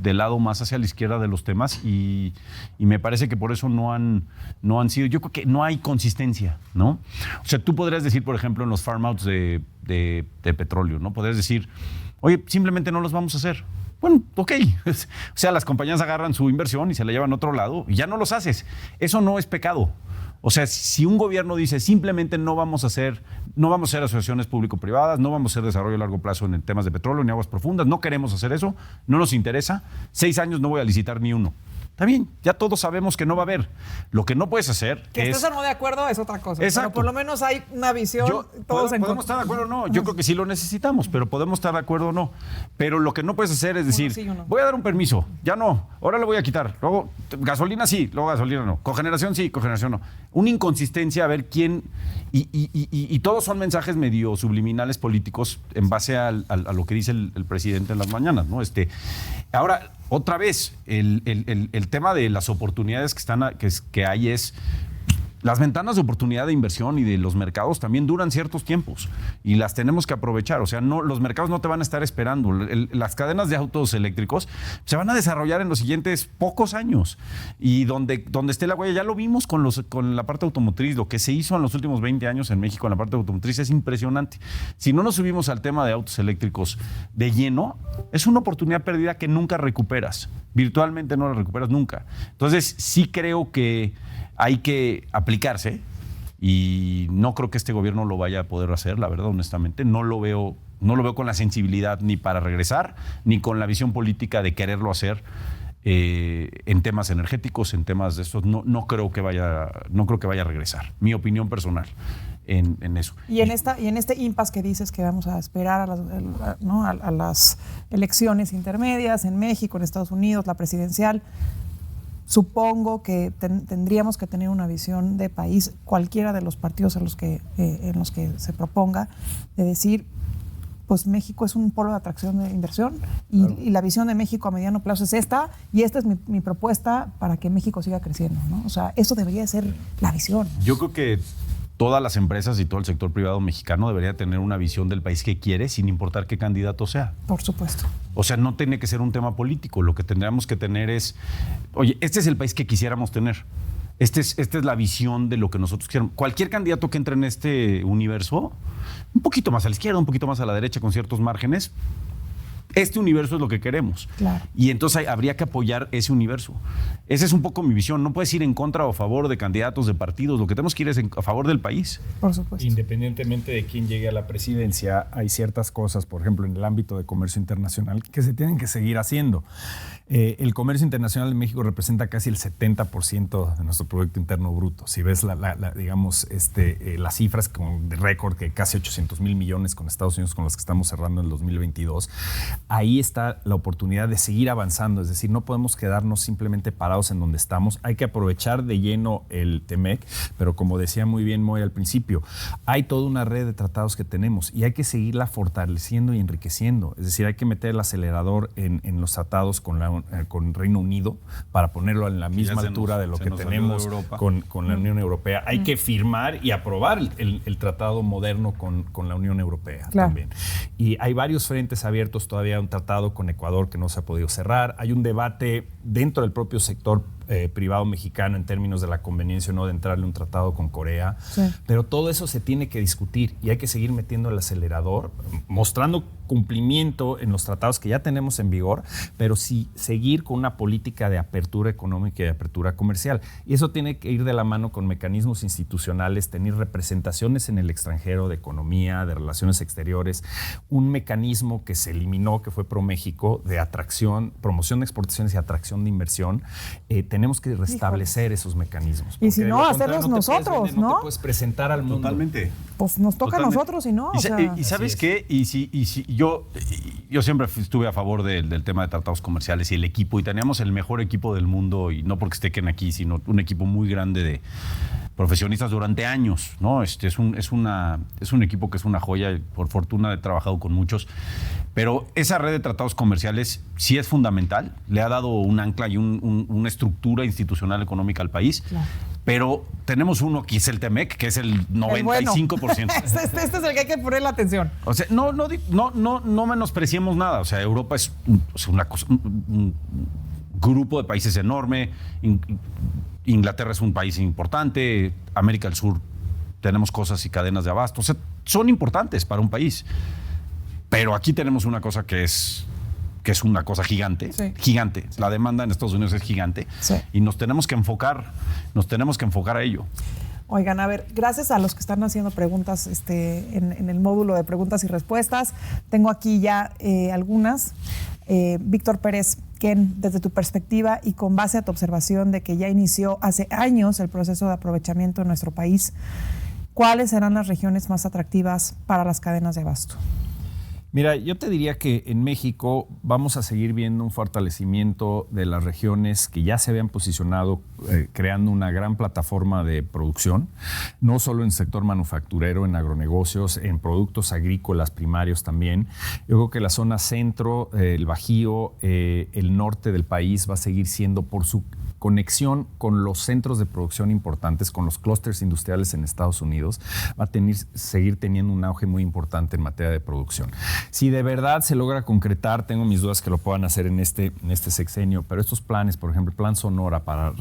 C: lado más hacia la izquierda de los temas y me parece que por eso no han sido, yo creo que no hay consistencia, ¿no? O sea, tú podrías decir, por ejemplo, en los farm outs de petróleo, ¿no? Podrías decir, oye, simplemente no los vamos a hacer. Bueno, ok. O sea, las compañías agarran su inversión y se la llevan a otro lado y ya no los haces. Eso no es pecado. O sea, si un gobierno dice simplemente no vamos a hacer asociaciones público-privadas, no vamos a hacer desarrollo a largo plazo en temas de petróleo ni aguas profundas, no queremos hacer eso, no nos interesa, 6 años no voy a licitar ni uno. Está bien, ya todos sabemos que no va a haber. Lo que no puedes hacer
A: que estés o no de acuerdo es otra cosa.
C: Exacto.
A: Pero por lo menos hay una visión.
C: Podemos estar de acuerdo o no. Yo creo que sí lo necesitamos, pero podemos estar de acuerdo o no. Pero lo que no puedes hacer es decir, sí, no. Voy a dar un permiso, ya no, ahora lo voy a quitar. Luego, gasolina sí, luego gasolina no. Cogeneración sí, cogeneración no. Una inconsistencia a ver quién... Y todos son mensajes medio subliminales políticos en base a lo que dice el presidente en las mañanas, ¿no? Ahora, otra vez, el tema de las oportunidades que hay es... Las ventanas de oportunidad de inversión y de los mercados también duran ciertos tiempos y las tenemos que aprovechar. O sea, los mercados no te van a estar esperando. Las cadenas de autos eléctricos se van a desarrollar en los siguientes pocos años. Y donde esté la huella, ya lo vimos con la parte automotriz. Lo que se hizo en los últimos 20 años en México en la parte automotriz es impresionante. Si no nos subimos al tema de autos eléctricos de lleno, es una oportunidad perdida que nunca recuperas. Virtualmente no la recuperas nunca. Entonces, sí creo que hay que aplicarse y no creo que este gobierno lo vaya a poder hacer, la verdad, honestamente. No lo veo con la sensibilidad ni para regresar, ni con la visión política de quererlo hacer en temas energéticos, en temas de estos. No creo que vaya a regresar. Mi opinión personal en eso.
A: Y en este impasse que dices que vamos a esperar a las elecciones intermedias en México, en Estados Unidos, la presidencial. supongo que tendríamos que tener una visión de país, cualquiera de los partidos en los que se proponga, de decir, pues México es un polo de atracción de inversión y la visión de México a mediano plazo es esta, y esta es mi propuesta para que México siga creciendo, ¿no? O sea, eso debería ser la visión.
C: Yo creo que todas las empresas y todo el sector privado mexicano debería tener una visión del país que quiere, sin importar qué candidato sea.
A: Por supuesto.
C: O sea, no tiene que ser un tema político. Lo que tendríamos que tener es, oye, este es el país que quisiéramos tener. Esta es la visión de lo que nosotros queremos. Cualquier candidato que entre en este universo, un poquito más a la izquierda, un poquito más a la derecha, con ciertos márgenes, este universo es lo que queremos.
A: Claro.
C: Y entonces habría que apoyar ese universo. Esa es un poco mi visión. No puedes ir en contra o a favor de candidatos, de partidos. Lo que tenemos que ir es a favor del país.
A: Por supuesto.
B: Independientemente de quién llegue a la presidencia, hay ciertas cosas, por ejemplo, en el ámbito de comercio internacional, que se tienen que seguir haciendo. El comercio internacional de México representa casi el 70% de nuestro Producto Interno Bruto. Si ves digamos, las cifras de récord, que casi 800,000 millones con Estados Unidos, con las que estamos cerrando en el 2022, ahí está la oportunidad de seguir avanzando. Es decir, no podemos quedarnos simplemente parados en donde estamos. Hay que aprovechar de lleno el TEMEC, pero como decía muy bien Moy al principio, hay toda una red de tratados que tenemos y hay que seguirla fortaleciendo y enriqueciendo. Es decir, hay que meter el acelerador en los tratados con Reino Unido para ponerlo en la misma altura de lo que tenemos con la Unión Europea. Hay que firmar y aprobar el tratado moderno con la Unión Europea también. Y hay varios frentes abiertos todavía, un tratado con Ecuador que no se ha podido cerrar. Hay un debate dentro del propio sector privado mexicano en términos de la conveniencia o no de entrarle un tratado con Corea. Sí. Pero todo eso se tiene que discutir y hay que seguir metiendo el acelerador, mostrando cumplimiento en los tratados que ya tenemos en vigor, pero sí seguir con una política de apertura económica y de apertura comercial. Y eso tiene que ir de la mano con mecanismos institucionales, tener representaciones en el extranjero de economía, de relaciones exteriores, un mecanismo que se eliminó, que fue ProMéxico, de atracción, promoción de exportaciones y atracción de inversión. Tenemos que restablecer esos mecanismos.
A: Y si no, hacerlos nosotros, ¿no?
B: No te puedes presentar al mundo.
C: Totalmente.
A: Pues nos toca a nosotros y no.
C: Y ¿sabes qué? Y si yo siempre estuve a favor del tema de tratados comerciales y el equipo, y teníamos el mejor equipo del mundo, y no porque esté Ken aquí, sino un equipo muy grande de profesionistas durante años, ¿no? Es un equipo que es una joya, y por fortuna he trabajado con muchos, pero esa red de tratados comerciales sí es fundamental, le ha dado un ancla y una estructura institucional económica al país. Claro. Pero tenemos uno que es el TEMEC, que es el 95%.
A: Este es el que hay que poner la atención.
C: O sea, no menospreciemos nada. O sea, Europa es un grupo de países enorme. Inglaterra es un país importante. América del Sur tenemos cosas y cadenas de abasto. O sea, son importantes para un país. Pero aquí tenemos una cosa que es una cosa gigante, gigante. Sí. La demanda en Estados Unidos es gigante, y nos tenemos que enfocar a ello.
A: Oigan, a ver, gracias a los que están haciendo preguntas en el módulo de preguntas y respuestas. Tengo aquí ya algunas. Víctor Pérez, Ken, desde tu perspectiva y con base a tu observación de que ya inició hace años el proceso de aprovechamiento en nuestro país, ¿cuáles serán las regiones más atractivas para las cadenas de abasto?
B: Mira, yo te diría que en México vamos a seguir viendo un fortalecimiento de las regiones que ya se habían posicionado creando una gran plataforma de producción, no solo en el sector manufacturero, en agronegocios, en productos agrícolas primarios también. Yo creo que la zona centro, el Bajío, el norte del país va a seguir siendo por su conexión con los centros de producción importantes, con los clústeres industriales en Estados Unidos, va a seguir teniendo un auge muy importante en materia de producción. Si de verdad se logra concretar, tengo mis dudas que lo puedan hacer en este sexenio, pero estos planes, por ejemplo, el Plan Sonora, para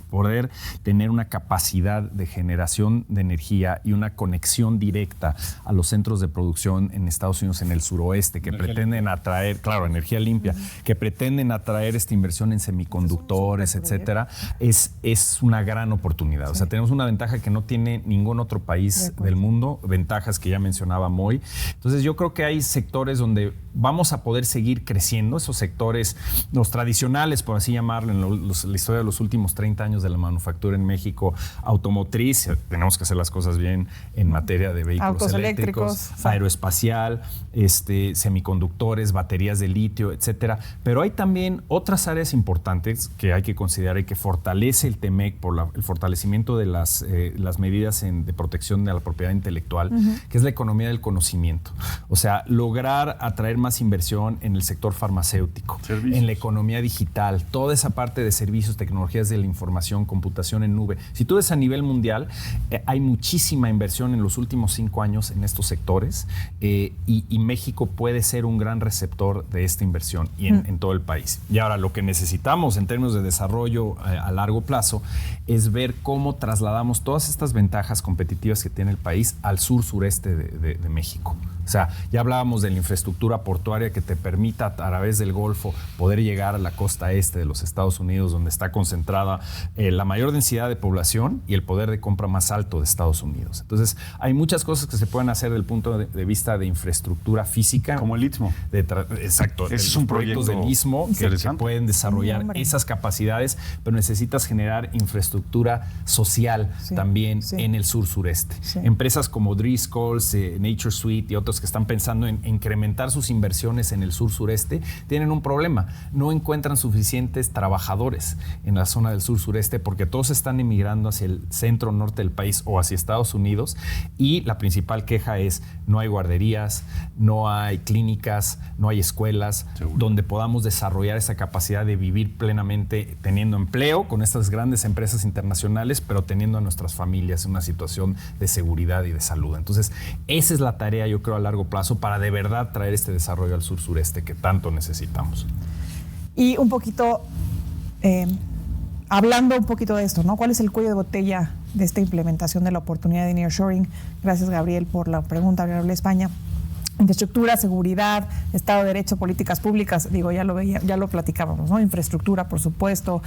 B: poder tener una capacidad de generación de energía y una conexión directa a los centros de producción en Estados Unidos, en el suroeste, que pretenden atraer, claro, energía limpia, que pretenden atraer esta inversión en semiconductores, etcétera, es una gran oportunidad. Sí. O sea, tenemos una ventaja que no tiene ningún otro país del mundo, ventajas que ya mencionaba Moy. Entonces, yo creo que hay sectores donde vamos a poder seguir creciendo, esos sectores, los tradicionales, por así llamarlo, en la historia de los últimos 30 años de la manufactura en México, automotriz, tenemos que hacer las cosas bien en materia de vehículos
A: autos eléctricos,
B: aeroespacial, semiconductores, baterías de litio, etcétera. Pero hay también otras áreas importantes que hay que considerar considerar y que fortalece el TEMEC por el fortalecimiento de las medidas de protección de la propiedad intelectual, que es la economía del conocimiento. O sea, lograr atraer más inversión en el sector farmacéutico, en la economía digital, toda esa parte de servicios, tecnologías de la información, computación en nube. Si tú ves a nivel mundial, hay muchísima inversión en los últimos 5 años en estos sectores y México puede ser un gran receptor de esta inversión y en todo el país. Y ahora lo que necesitamos en términos de desarrollo a largo plazo es ver cómo trasladamos todas estas ventajas competitivas que tiene el país al sur-sureste de México. O sea, ya hablábamos de la infraestructura portuaria que te permita a través del Golfo poder llegar a la costa este de los Estados Unidos, donde está concentrada la mayor densidad de población y el poder de compra más alto de Estados Unidos. Entonces, hay muchas cosas que se pueden hacer desde el punto de vista de infraestructura física.
C: Como el Istmo.
B: Exacto.
C: Ese es un proyecto
B: del Istmo que pueden desarrollar esas capacidades, pero necesitas generar infraestructura social también en el sur-sureste. Sí. Empresas como Driscoll's, NatureSuite y otros que están pensando en incrementar sus inversiones en el sur-sureste tienen un problema. No encuentran suficientes trabajadores en la zona del sur-sureste porque todos están emigrando hacia el centro-norte del país o hacia Estados Unidos y la principal queja es no hay guarderías, no hay clínicas, no hay escuelas donde podamos desarrollar esa capacidad de vivir plenamente teniendo empleo con estas grandes empresas internacionales, pero teniendo a nuestras familias en una situación de seguridad y de salud. Entonces, esa es la tarea, yo creo, a largo plazo para de verdad traer este desarrollo al sur-sureste que tanto necesitamos.
A: Y un poquito, hablando un poquito de esto, ¿no? ¿Cuál es el cuello de botella de esta implementación de la oportunidad de nearshoring? Gracias, Gabriel, por la pregunta. Gabriel España. Infraestructura, seguridad, Estado de Derecho, políticas públicas, digo, ya lo platicábamos, ¿no? Infraestructura, por supuesto,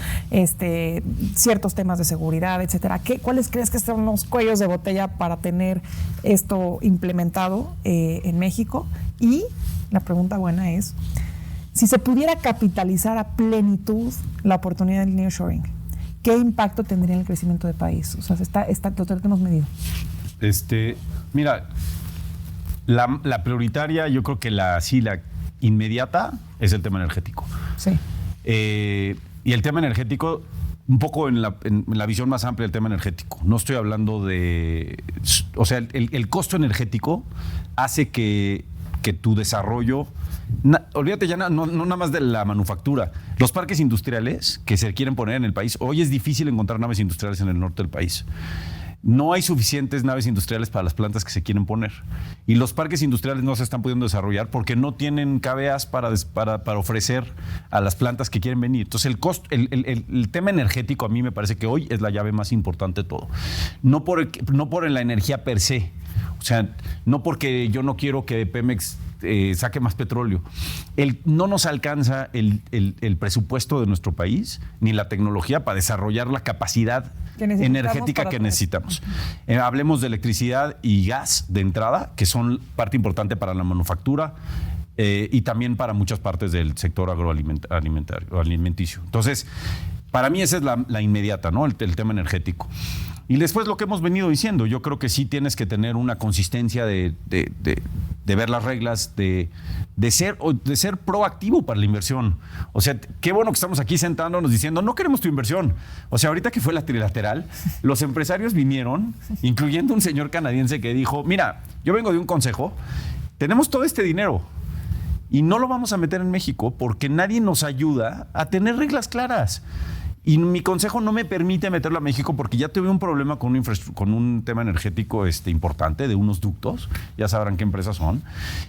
A: ciertos temas de seguridad, etcétera. ¿Cuáles crees que son los cuellos de botella para tener esto implementado en México? Y la pregunta buena es, si se pudiera capitalizar a plenitud la oportunidad del nearshoring, ¿qué impacto tendría en el crecimiento del país? O sea, lo tenemos medido.
C: Mira, la prioritaria, yo creo que la inmediata es el tema energético.
A: Sí.
C: Y el tema energético, un poco en la visión más amplia del tema energético. No estoy hablando de... O sea, el costo energético hace que tu desarrollo... olvídate ya no nada más de la manufactura. Los parques industriales que se quieren poner en el país, hoy es difícil encontrar naves industriales en el norte del país. No hay suficientes naves industriales para las plantas que se quieren poner. Y los parques industriales no se están pudiendo desarrollar porque no tienen KBAs para ofrecer a las plantas que quieren venir. Entonces, el tema energético a mí me parece que hoy es la llave más importante de todo. No por la energía per se. O sea, no porque yo no quiero que Pemex saque más petróleo. No nos alcanza el presupuesto de nuestro país ni la tecnología para desarrollar la capacidad energética que necesitamos. Hablemos de electricidad y gas de entrada, que son parte importante para la manufactura y también para muchas partes del sector alimenticio. Entonces, para mí esa es la inmediata, ¿no? El tema energético. Y después lo que hemos venido diciendo, yo creo que sí tienes que tener una consistencia de ver las reglas, de ser proactivo para la inversión. O sea, qué bueno que estamos aquí sentándonos diciendo, no queremos tu inversión. O sea, ahorita que fue la trilateral, los empresarios vinieron, incluyendo un señor canadiense que dijo, mira, yo vengo de un consejo, tenemos todo este dinero y no lo vamos a meter en México porque nadie nos ayuda a tener reglas claras. Y mi consejo no me permite meterlo a México porque ya tuve un problema con un tema energético importante de unos ductos, ya sabrán qué empresas son.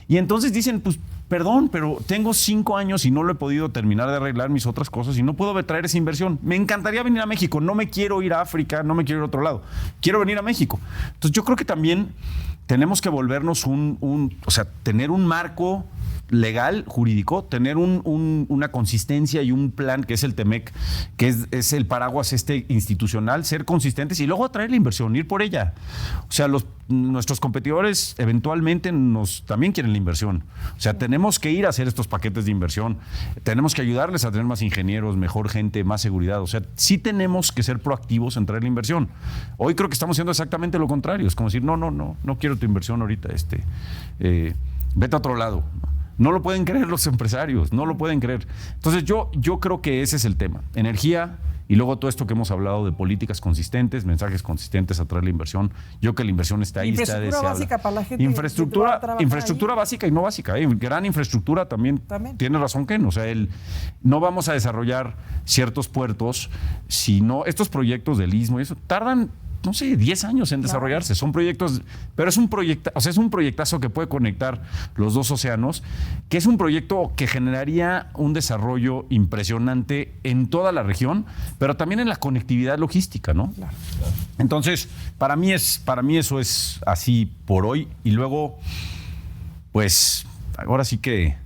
C: Y entonces dicen, pues perdón, pero tengo 5 años y no lo he podido terminar de arreglar mis otras cosas y no puedo traer esa inversión. Me encantaría venir a México, no me quiero ir a África, no me quiero ir a otro lado, quiero venir a México. Entonces yo creo que también tenemos que volvernos o sea, tener un marco legal, jurídico, tener una consistencia y un plan que es el TEMEC, que es el paraguas institucional, ser consistentes y luego atraer la inversión, ir por ella. O sea, nuestros competidores eventualmente también quieren la inversión. O sea, tenemos que ir a hacer estos paquetes de inversión, tenemos que ayudarles a tener más ingenieros, mejor gente, más seguridad. O sea, sí tenemos que ser proactivos en traer la inversión. Hoy creo que estamos haciendo exactamente lo contrario. Es como decir, no quiero tu inversión ahorita, vete a otro lado. No lo pueden creer los empresarios, no lo pueden creer. Entonces yo creo que ese es el tema. Energía y Y luego todo esto que hemos hablado de políticas consistentes, mensajes consistentes a traer la inversión. Yo creo que la inversión está ahí, está deseable.
A: Infraestructura básica para la gente.
C: Infraestructura básica y no básica. Gran infraestructura también. Tiene razón Ken. O sea, no vamos a desarrollar ciertos puertos si no, estos proyectos del Istmo y eso tardan, no sé, 10 años en desarrollarse. Son proyectos, pero es un proyecto, o sea, es un proyectazo que puede conectar los dos océanos, que es un proyecto que generaría un desarrollo impresionante en toda la región, pero también en la conectividad logística, ¿no? Claro. Entonces, para mí eso es así por hoy. Y luego, pues, ahora sí que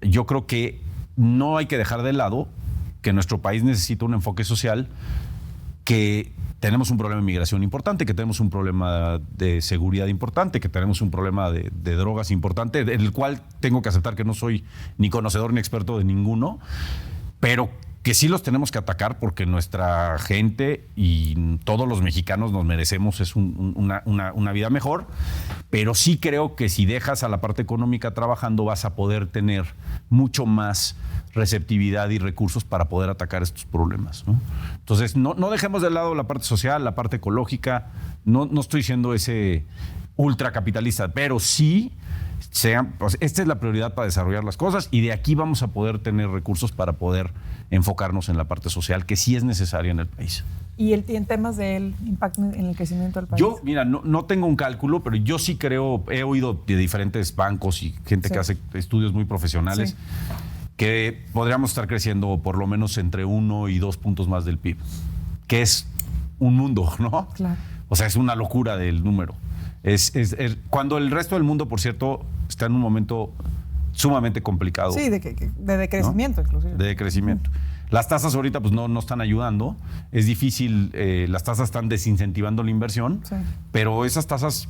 C: yo creo que no hay que dejar de lado que nuestro país necesita un enfoque social, que tenemos un problema de migración importante, que tenemos un problema de seguridad importante, que tenemos un problema de drogas importante, del cual tengo que aceptar que no soy ni conocedor ni experto de ninguno, pero que sí los tenemos que atacar porque nuestra gente y todos los mexicanos nos merecemos una vida mejor, pero sí creo que si dejas a la parte económica trabajando vas a poder tener mucho más receptividad y recursos para poder atacar estos problemas, ¿no? Entonces, no dejemos de lado la parte social, la parte ecológica. No estoy siendo ese ultracapitalista, pero sí pues, esta es la prioridad para desarrollar las cosas y de aquí vamos a poder tener recursos para poder enfocarnos en la parte social que sí es necesaria en el país.
A: ¿Y en temas del impacto en el crecimiento del país?
C: Yo, mira, no tengo un cálculo, pero yo sí creo, he oído de diferentes bancos y gente que hace estudios muy profesionales, que podríamos estar creciendo por lo menos entre 1 y 2 puntos más del PIB, que es un mundo, ¿no? Claro. O sea, es una locura del número. Cuando el resto del mundo, por cierto, está en un momento sumamente complicado.
A: Sí, de decrecimiento, ¿no? Inclusive.
C: De decrecimiento. Las tasas ahorita pues no están ayudando. Es difícil, las tasas están desincentivando la inversión, pero esas tasas,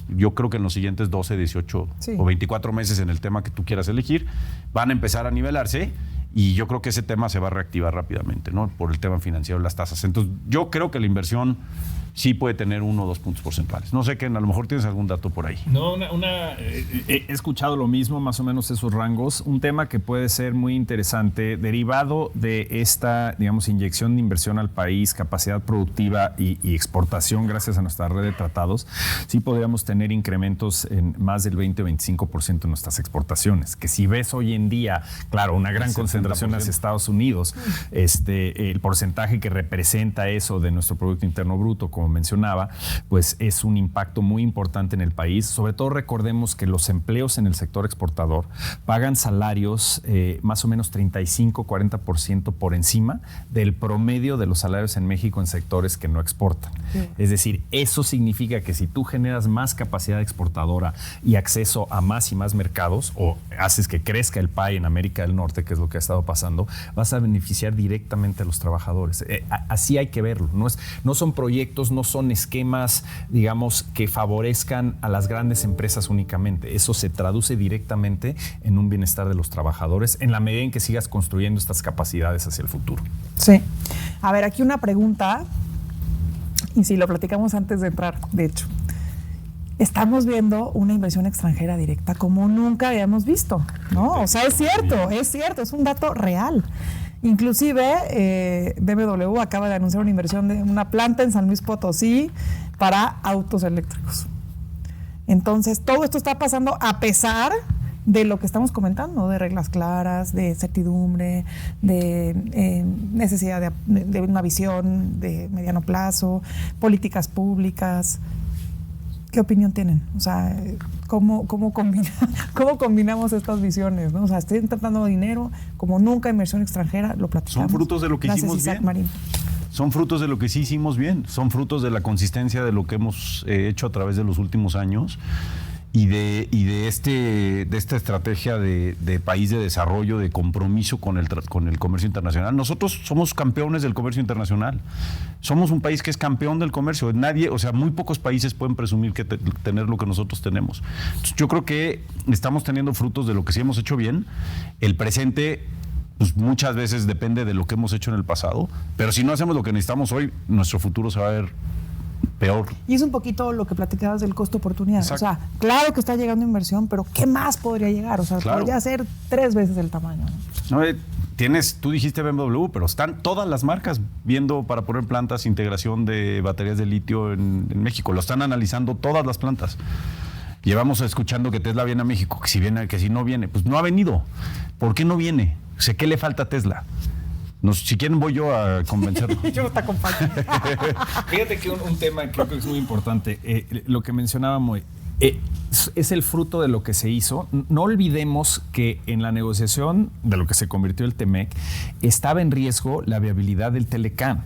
C: yo creo que en los siguientes 12, 18 o 24 meses en el tema que tú quieras elegir, van a empezar a nivelarse y yo creo que ese tema se va a reactivar rápidamente, ¿no? Por el tema financiero de las tasas. Entonces, yo creo que la inversión sí puede tener 1 o 2 puntos porcentuales. No sé, Ken, a lo mejor tienes algún dato por ahí.
B: No, he escuchado lo mismo, más o menos esos rangos. Un tema que puede ser muy interesante, derivado de esta, digamos, inyección de inversión al país, capacidad productiva y exportación gracias a nuestra red de tratados, sí podríamos tener incrementos en más del 20 o 25% en nuestras exportaciones. Que si ves hoy en día, claro, una gran concentración hacia Estados Unidos, el porcentaje que representa eso de nuestro Producto Interno Bruto, como mencionaba, pues es un impacto muy importante en el país. Sobre todo recordemos que los empleos en el sector exportador pagan salarios más o menos 35-40% por encima del promedio de los salarios en México en sectores que no exportan. Sí. Es decir, eso significa que si tú generas más capacidad exportadora y acceso a más y más mercados, o haces que crezca el PIB en América del Norte, que es lo que ha estado pasando, vas a beneficiar directamente a los trabajadores. Así hay que verlo. No son proyectos, no son esquemas, digamos, que favorezcan a las grandes empresas únicamente. Eso se traduce directamente en un bienestar de los trabajadores en la medida en que sigas construyendo estas capacidades hacia el futuro.
A: Sí. A ver, aquí una pregunta, y si lo platicamos antes de entrar, de hecho. Estamos viendo una inversión extranjera directa como nunca habíamos visto, ¿no? O sea, es cierto, es un dato real. Inclusive, BMW acaba de anunciar una inversión de una planta en San Luis Potosí para autos eléctricos. Entonces, todo esto está pasando a pesar de lo que estamos comentando, de reglas claras, de certidumbre, de necesidad de una visión de mediano plazo, políticas públicas. ¿Qué opinión tienen? O sea, ¿cómo combinamos estas visiones, ¿no? O sea, estoy tratando dinero, como nunca inversión extranjera, lo platicamos.
C: Son frutos de lo que hicimos
A: Isaac
C: bien.
A: Marín.
C: Son frutos de lo que sí hicimos bien. Son frutos de la consistencia de lo que hemos hecho a través de los últimos años y de esta estrategia de país de desarrollo, de compromiso con el comercio internacional. Nosotros somos campeones del comercio internacional. Somos un país que es campeón del comercio. Nadie, o sea, muy pocos países pueden presumir que tener lo que nosotros tenemos. Entonces, yo creo que estamos teniendo frutos de lo que sí hemos hecho bien. El presente, pues muchas veces depende de lo que hemos hecho en el pasado, pero si no hacemos lo que necesitamos hoy, nuestro futuro se va a ver peor.
A: Y es un poquito lo que platicabas del costo-oportunidad.
C: Exacto.
A: O sea, claro que está llegando inversión, pero ¿qué más podría llegar? O sea, claro, podría ser 3 veces el tamaño.
C: No, tú dijiste BMW, pero están todas las marcas viendo para poner plantas, integración de baterías de litio en México. Lo están analizando todas las plantas. Llevamos escuchando que Tesla viene a México, que si no viene, pues no ha venido. ¿Por qué no viene? O sea, ¿qué le falta a Tesla? Si quieren voy yo a convencerlo.
A: Yo te acompaño.
B: Fíjate que un tema que creo que es muy importante, lo que mencionábamos, es el fruto de lo que se hizo. No olvidemos que en la negociación de lo que se convirtió el TEMEC estaba en riesgo la viabilidad del Telecán.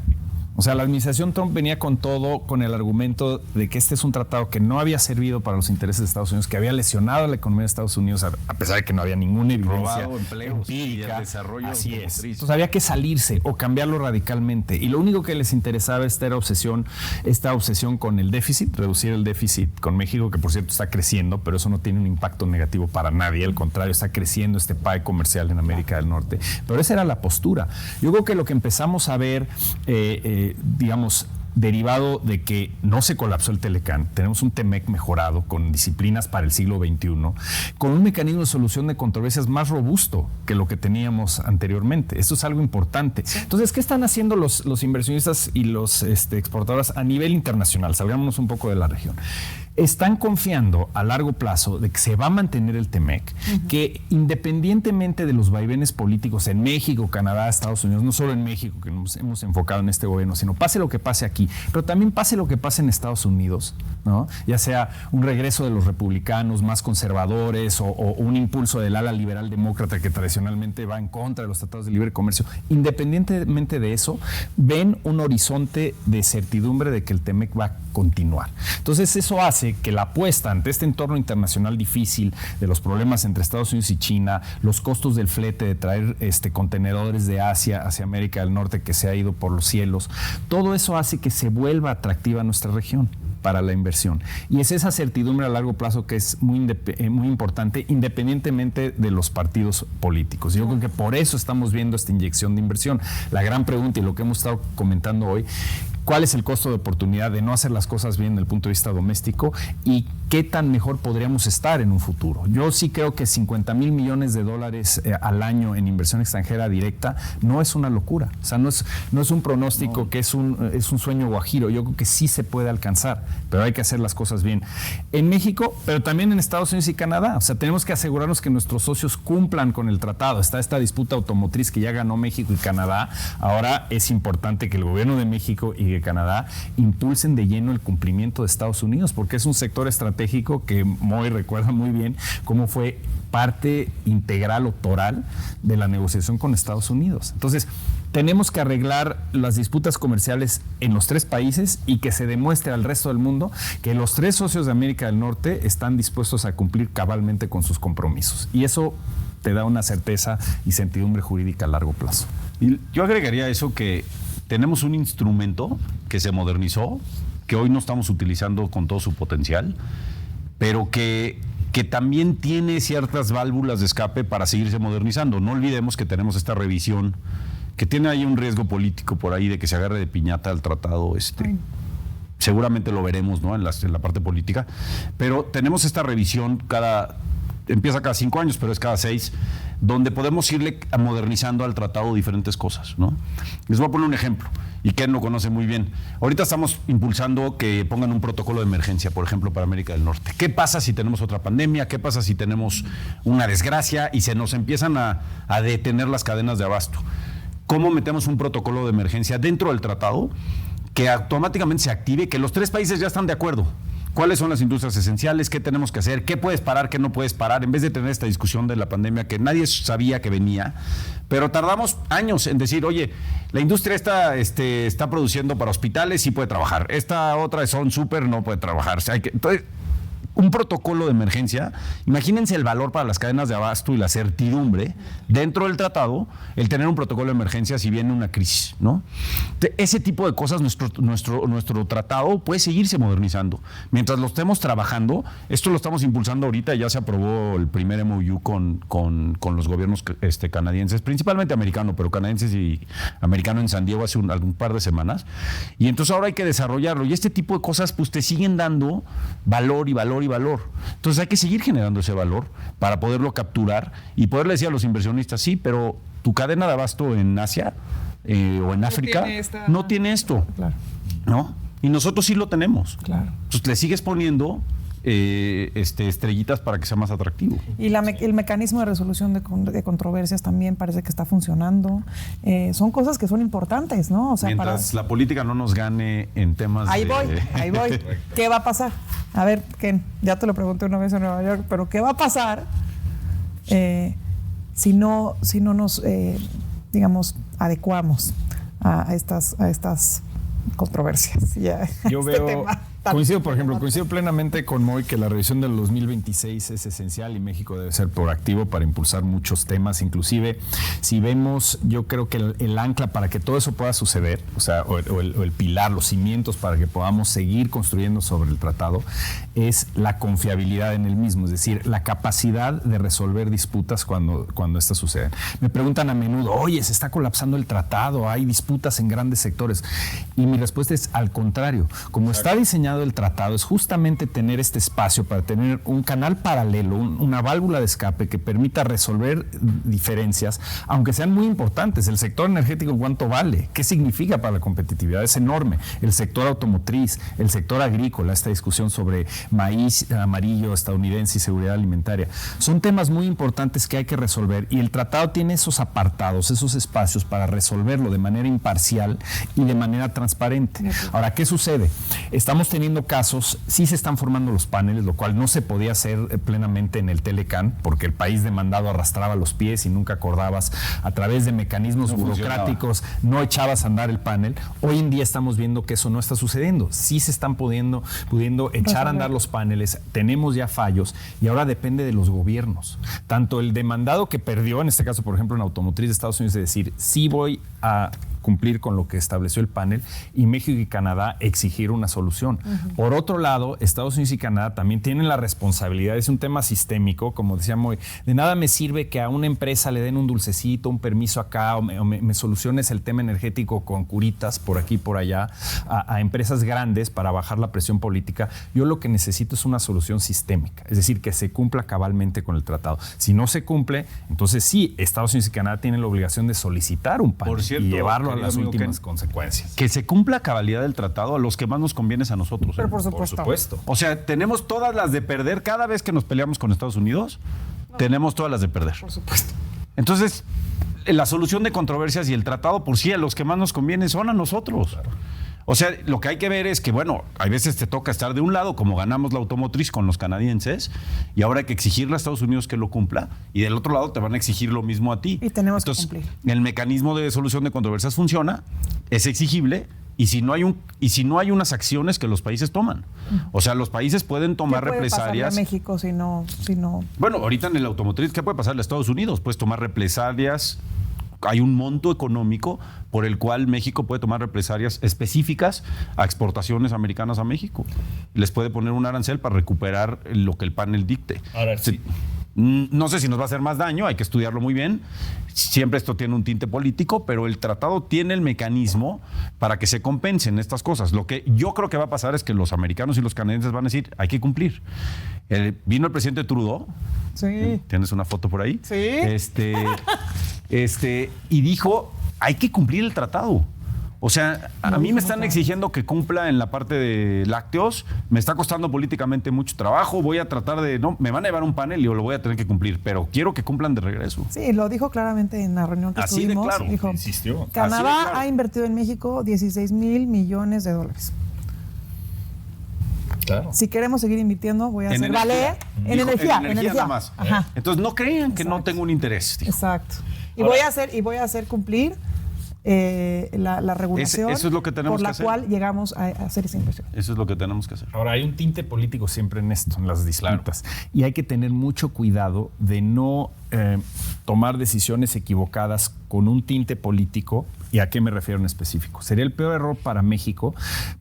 B: O sea, la administración Trump venía con todo, con el argumento de que este es un tratado que no había servido para los intereses de Estados Unidos, que había lesionado a la economía de Estados Unidos, a pesar de que no había ninguna evidencia
C: empleos
B: empírica.
C: Y el desarrollo
B: Así es.
C: automotriz.
B: Entonces había que salirse o cambiarlo radicalmente. Y lo único que les interesaba esta obsesión con el déficit, reducir el déficit con México, que por cierto está creciendo, pero eso no tiene un impacto negativo para nadie. Al contrario, está creciendo este pie comercial en América del Norte. Pero esa era la postura. Yo creo que lo que empezamos a ver, digamos, derivado de que no se colapsó el Telecán, tenemos un TEMEC mejorado con disciplinas para el siglo XXI, con un mecanismo de solución de controversias más robusto que lo que teníamos anteriormente. Esto es algo importante. Entonces, ¿qué están haciendo los inversionistas y los exportadores a nivel internacional? Salgámonos un poco de la región. Están confiando a largo plazo de que se va a mantener el TEMEC, que independientemente de los vaivenes políticos en México, Canadá, Estados Unidos, no solo en México, que nos hemos enfocado en este gobierno, sino pase lo que pase aquí, pero también pase lo que pase en Estados Unidos, ¿no? Ya sea un regreso de los republicanos más conservadores o un impulso del ala liberal demócrata que tradicionalmente va en contra de los tratados de libre comercio. Independientemente de eso, ven un horizonte de certidumbre de que el TEMEC va a continuar. Entonces, eso hace que la apuesta ante este entorno internacional difícil de los problemas entre Estados Unidos y China, los costos del flete de traer contenedores de Asia hacia América del Norte que se ha ido por los cielos, todo eso hace que se vuelva atractiva nuestra región para la inversión. Y es esa certidumbre a largo plazo que es muy importante, independientemente de los partidos políticos. Yo creo que por eso estamos viendo esta inyección de inversión. La gran pregunta y lo que hemos estado comentando hoy, ¿cuál es el costo de oportunidad de no hacer las cosas bien desde el punto de vista doméstico y qué tan mejor podríamos estar en un futuro? Yo sí creo que $50,000 millones al año en inversión extranjera directa no es una locura. O sea, no es un pronóstico que es un sueño guajiro. Yo creo que sí se puede alcanzar, pero hay que hacer las cosas bien. En México, pero también en Estados Unidos y Canadá. O sea, tenemos que asegurarnos que nuestros socios cumplan con el tratado. Está esta disputa automotriz que ya ganó México y Canadá. Ahora es importante que el gobierno de México y de Canadá impulsen de lleno el cumplimiento de Estados Unidos, porque es un sector estratégico que Moy recuerda muy bien cómo fue parte integral o toral de la negociación con Estados Unidos. Entonces, tenemos que arreglar las disputas comerciales en los tres países y que se demuestre al resto del mundo que los tres socios de América del Norte están dispuestos a cumplir cabalmente con sus compromisos. Y eso te da una certeza y certidumbre jurídica a largo plazo.
C: Y yo agregaría eso, que tenemos un instrumento que se modernizó, que hoy no estamos utilizando con todo su potencial, pero que también tiene ciertas válvulas de escape para seguirse modernizando. No olvidemos que tenemos esta revisión, que tiene ahí un riesgo político por ahí de que se agarre de piñata al tratado. Seguramente lo veremos, ¿no? en la parte política, pero tenemos esta revisión empieza cada 5 años, pero es cada 6, donde podemos irle modernizando al tratado diferentes cosas, ¿no? Les voy a poner un ejemplo, y Ken lo conoce muy bien. Ahorita estamos impulsando que pongan un protocolo de emergencia, por ejemplo, para América del Norte. ¿Qué pasa si tenemos otra pandemia? ¿Qué pasa si tenemos una desgracia y se nos empiezan a detener las cadenas de abasto? ¿Cómo metemos un protocolo de emergencia dentro del tratado que automáticamente se active, que los tres países ya están de acuerdo? ¿Cuáles son las industrias esenciales? ¿Qué tenemos que hacer? ¿Qué puedes parar? ¿Qué no puedes parar? En vez de tener esta discusión de la pandemia que nadie sabía que venía, pero tardamos años en decir, oye, la industria está produciendo para hospitales, sí puede trabajar. Esta otra son súper, no puede trabajar. Entonces, un protocolo de emergencia, imagínense el valor para las cadenas de abasto y la certidumbre dentro del tratado, el tener un protocolo de emergencia si viene una crisis, ¿no? Ese tipo de cosas, nuestro tratado puede seguirse modernizando. Mientras lo estemos trabajando, esto lo estamos impulsando ahorita, ya se aprobó el primer MOU con los gobiernos canadienses, principalmente americano, pero canadienses y americano en San Diego hace un par de semanas, y entonces ahora hay que desarrollarlo, y este tipo de cosas pues te siguen dando valor y valor y valor. Entonces hay que seguir generando ese valor para poderlo capturar y poderle decir a los inversionistas, sí, pero tu cadena de abasto en Asia o en África no tiene esto.
A: Claro.
C: ¿No? Y nosotros sí lo tenemos.
A: Claro.
C: Entonces le sigues poniendo estrellitas para que sea más atractivo.
A: Y el mecanismo de resolución de controversias también parece que está funcionando. Son cosas que son importantes, ¿no? O sea,
C: mientras la política no nos gane en temas
A: ahí voy. ¿Qué va a pasar? A ver, Ken, ya te lo pregunté una vez en Nueva York, pero ¿qué va a pasar si no nos, digamos, adecuamos a estas controversias?
B: Yo veo, coincido plenamente con Moy que la revisión del 2026 es esencial y México debe ser proactivo para impulsar muchos temas, inclusive si vemos, yo creo que el ancla para que todo eso pueda suceder, o el pilar, los cimientos para que podamos seguir construyendo sobre el tratado, es la confiabilidad en el mismo, es decir, la capacidad de resolver disputas cuando estas suceden. Me preguntan a menudo, oye, se está colapsando el tratado, hay disputas en grandes sectores, y mi respuesta es al contrario. Como está diseñado el tratado, es justamente tener este espacio para tener un canal paralelo, una válvula de escape que permita resolver diferencias, aunque sean muy importantes. El sector energético, ¿cuánto vale? ¿Qué significa para la competitividad? Es enorme. El sector automotriz, el sector agrícola, esta discusión sobre maíz amarillo estadounidense y seguridad alimentaria. Son temas muy importantes que hay que resolver y el tratado tiene esos apartados, esos espacios para resolverlo de manera imparcial y de manera transparente. Ahora, ¿qué sucede? Estamos teniendo casos, sí se están formando los paneles, lo cual no se podía hacer plenamente en el Telecan, porque el país demandado arrastraba los pies y nunca acordabas a través de mecanismos burocráticos, no echabas a andar el panel. Hoy en día estamos viendo que eso no está sucediendo. Sí se están pudiendo echar a andar los paneles, tenemos ya fallos y ahora depende de los gobiernos. Tanto el demandado que perdió, en este caso, por ejemplo, en automotriz de Estados Unidos, de decir, sí voy a cumplir con lo que estableció el panel, y México y Canadá exigir una solución. Por otro lado, Estados Unidos y Canadá también tienen la responsabilidad, es un tema sistémico, como decía Moy, de nada me sirve que a una empresa le den un dulcecito, un permiso acá, o me soluciones el tema energético con curitas por aquí y por allá, a empresas grandes para bajar la presión política. Yo lo que necesito es una solución sistémica, es decir, que se cumpla cabalmente con el tratado. Si no se cumple, entonces sí, Estados Unidos y Canadá tienen la obligación de solicitar un panel y llevarlo a las últimas consecuencias.
C: Que se cumpla a cabalidad del tratado, a los que más nos conviene es a nosotros.
A: Pero por supuesto.
C: O sea, tenemos todas las de perder. Cada vez que nos peleamos con Estados Unidos, tenemos todas las de perder.
A: Por supuesto.
C: Entonces, la solución de controversias y el tratado por sí, a los que más nos conviene son a nosotros. Claro. O sea, lo que hay que ver es que, bueno, hay veces te toca estar de un lado, como ganamos la automotriz con los canadienses, y ahora hay que exigirle a Estados Unidos que lo cumpla, y del otro lado te van a exigir lo mismo a ti.
A: Y tenemos que cumplir.
C: El mecanismo de solución de controversias funciona, es exigible, y si no hay unas acciones que los países toman. O sea, los países pueden tomar represalias. ¿Qué puede pasarle
A: a México si no?
C: Bueno, ahorita en el automotriz, ¿qué puede pasarle a Estados Unidos? Puedes tomar represalias. Hay un monto económico por el cual México puede tomar represalias específicas a exportaciones americanas a México. Les puede poner un arancel para recuperar lo que el panel dicte.
B: Ahora sí.
C: No sé si nos va a hacer más daño, hay que estudiarlo muy bien. Siempre esto tiene un tinte político, pero el tratado tiene el mecanismo para que se compensen estas cosas. Lo que yo creo que va a pasar es que los americanos y los canadienses van a decir, hay que cumplir. Vino el presidente Trudeau.
A: Sí.
C: ¿Tienes una foto por ahí?
A: Sí.
C: Y dijo, hay que cumplir el tratado. O sea, a mí me están exigiendo que cumpla en la parte de lácteos, me está costando políticamente mucho trabajo, voy a tratar me van a llevar un panel y yo lo voy a tener que cumplir, pero quiero que cumplan de regreso.
A: Sí, lo dijo claramente en la reunión que estuvimos.
C: Así de claro,
A: dijo,
B: insistió.
A: Canadá ha invertido en México $16 mil millones.
B: Claro.
A: Si queremos seguir invirtiendo, voy a hacer valer en energía.
C: Nada más.
A: Ajá.
C: Entonces no crean que no tengo un interés. Dijo.
A: Exacto. Y voy a hacer cumplir la regulación
C: eso es lo que tenemos
A: por la
C: que hacer.
A: Cual llegamos a hacer esa inversión.
C: Eso es lo que tenemos que hacer.
B: Ahora, hay un tinte político siempre en esto, en las disputas. Claro. Y hay que tener mucho cuidado de no tomar decisiones equivocadas con un tinte político ¿Y a qué me refiero en específico? Sería el peor error para México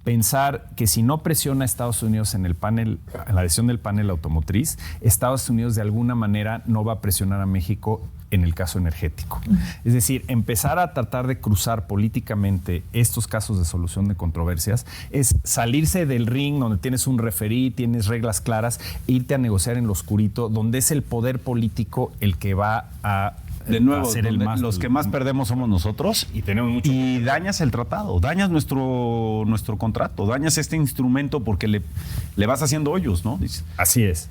B: pensar que si no presiona a Estados Unidos en la decisión del panel automotriz, Estados Unidos de alguna manera no va a presionar a México en el caso energético. Es decir, empezar a tratar de cruzar políticamente estos casos de solución de controversias es salirse del ring donde tienes un referí, tienes reglas claras, e irte a negociar en lo oscurito, donde es el poder político el que va a
C: de nuevo, los que más perdemos somos nosotros
B: y tenemos mucho
C: y dañas el tratado, dañas nuestro contrato, dañas este instrumento porque le vas haciendo hoyos, ¿no?
B: Así es.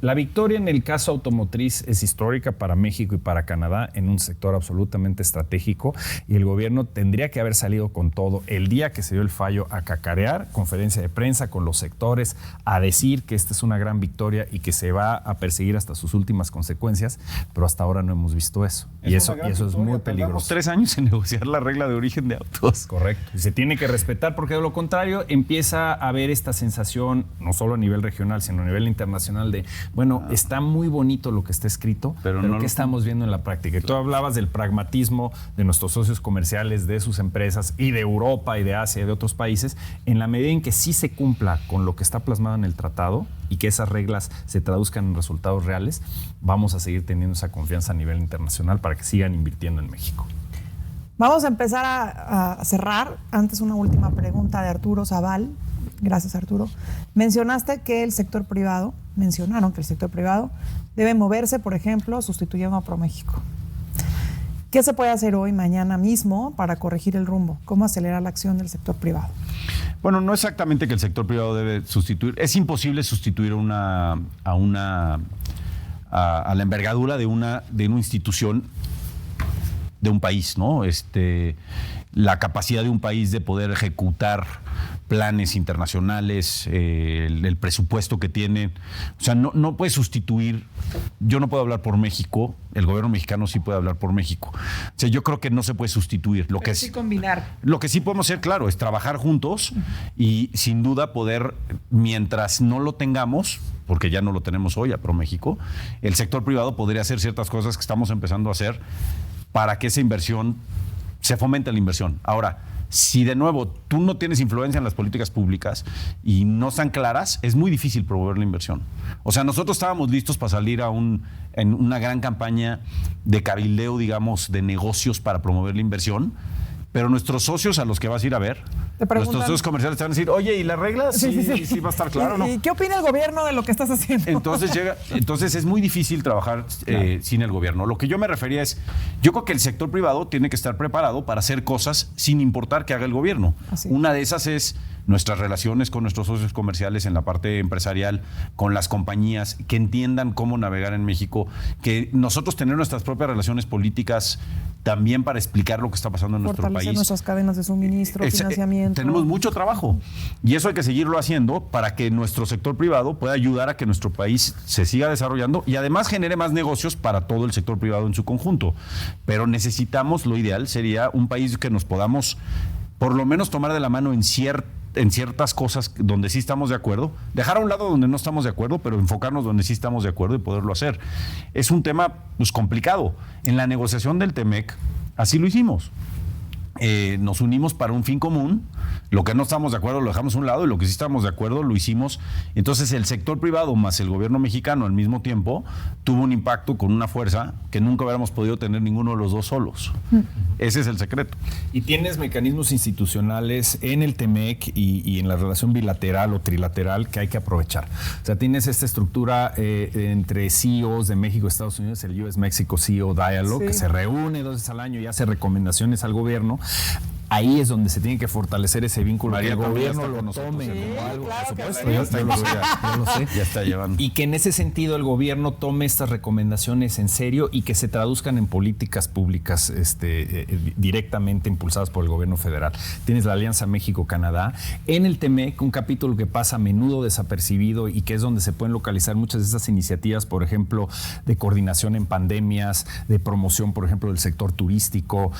B: La victoria en el caso automotriz es histórica para México y para Canadá en un sector absolutamente estratégico, y el gobierno tendría que haber salido con todo el día que se dio el fallo a cacarear, conferencia de prensa con los sectores, a decir que esta es una gran victoria y que se va a perseguir hasta sus últimas consecuencias, pero hasta ahora no hemos visto eso. Y eso es muy peligroso.
C: 3 años en negociar la regla de origen de autos.
B: Correcto. Y se tiene que respetar, porque de lo contrario empieza a haber esta sensación, no solo a nivel regional, sino a nivel internacional de, bueno, está muy bonito lo que está escrito, pero ¿qué estamos viendo en la práctica? Y tú hablabas del pragmatismo de nuestros socios comerciales, de sus empresas y de Europa y de Asia y de otros países. En la medida en que sí se cumpla con lo que está plasmado en el tratado y que esas reglas se traduzcan en resultados reales, vamos a seguir teniendo esa confianza a nivel internacional para que sigan invirtiendo en México.
A: Vamos a empezar a cerrar. Antes, una última pregunta de Arturo Zaval. Gracias, Arturo. Mencionaron que el sector privado debe moverse, por ejemplo, sustituyendo a ProMéxico. ¿Qué se puede hacer hoy, mañana mismo, para corregir el rumbo? ¿Cómo acelerar la acción del sector privado?
C: Bueno, no exactamente que el sector privado debe sustituir. Es imposible sustituir a la envergadura de una institución de un país, ¿no? La capacidad de un país de poder ejecutar planes internacionales, el presupuesto que tienen. O sea, no puede sustituir. Yo no puedo hablar por México, el gobierno mexicano sí puede hablar por México. O sea, yo creo que no se puede sustituir.
A: Pero sí combinar.
C: Lo que sí podemos hacer, claro, es trabajar juntos y sin duda poder, mientras no lo tengamos, porque ya no lo tenemos hoy a ProMéxico, el sector privado podría hacer ciertas cosas que estamos empezando a hacer para que esa inversión se fomente la inversión. Ahora, si de nuevo tú no tienes influencia en las políticas públicas y no están claras, es muy difícil promover la inversión. O sea, nosotros estábamos listos para salir en una gran campaña de cabildeo, digamos, de negocios para promover la inversión, pero nuestros socios a los que vas a ir a ver, nuestros socios comerciales te van a decir, oye, ¿y las reglas? Sí va a estar claro, ¿no?
A: ¿Y qué opina el gobierno de lo que estás haciendo?
C: Entonces es muy difícil trabajar sin el gobierno. Lo que yo me refería es, yo creo que el sector privado tiene que estar preparado para hacer cosas sin importar que haga el gobierno. Una de esas es nuestras relaciones con nuestros socios comerciales en la parte empresarial, con las compañías, que entiendan cómo navegar en México, que nosotros tener nuestras propias relaciones políticas también para explicar lo que está pasando en nuestro país.
A: Fortalecer nuestras cadenas de suministro, financiamiento.
C: Tenemos mucho trabajo y eso hay que seguirlo haciendo para que nuestro sector privado pueda ayudar a que nuestro país se siga desarrollando y además genere más negocios para todo el sector privado en su conjunto. Pero necesitamos, lo ideal sería un país que nos podamos por lo menos tomar de la mano en ciertas cosas donde sí estamos de acuerdo, dejar a un lado donde no estamos de acuerdo, pero enfocarnos donde sí estamos de acuerdo y poderlo hacer. Es un tema pues complicado. En la negociación del TEMEC, así lo hicimos. Nos unimos para un fin común. Lo que no estamos de acuerdo lo dejamos a un lado y lo que sí estamos de acuerdo lo hicimos. Entonces el sector privado más el gobierno mexicano al mismo tiempo tuvo un impacto con una fuerza que nunca hubiéramos podido tener ninguno de los dos solos. Ese es el secreto.
B: Y tienes mecanismos institucionales en el TEMEC y en la relación bilateral o trilateral que hay que aprovechar. O sea, tienes esta estructura entre CEOs de México y Estados Unidos, el US-Mexico CEO Dialogue, que se reúne 2 veces al año y hace recomendaciones al gobierno. Ahí es donde se tiene que fortalecer ese vínculo.
C: María,
B: que el gobierno lo tome como algo, por supuesto, ya lo sé.
C: Ya está llevando.
B: Y que en ese sentido el gobierno tome estas recomendaciones en serio y que se traduzcan en políticas públicas directamente impulsadas por el gobierno federal. Tienes la Alianza México-Canadá. En el TEMEC, un capítulo que pasa a menudo desapercibido y que es donde se pueden localizar muchas de esas iniciativas, por ejemplo, de coordinación en pandemias, de promoción, por ejemplo, del sector turístico,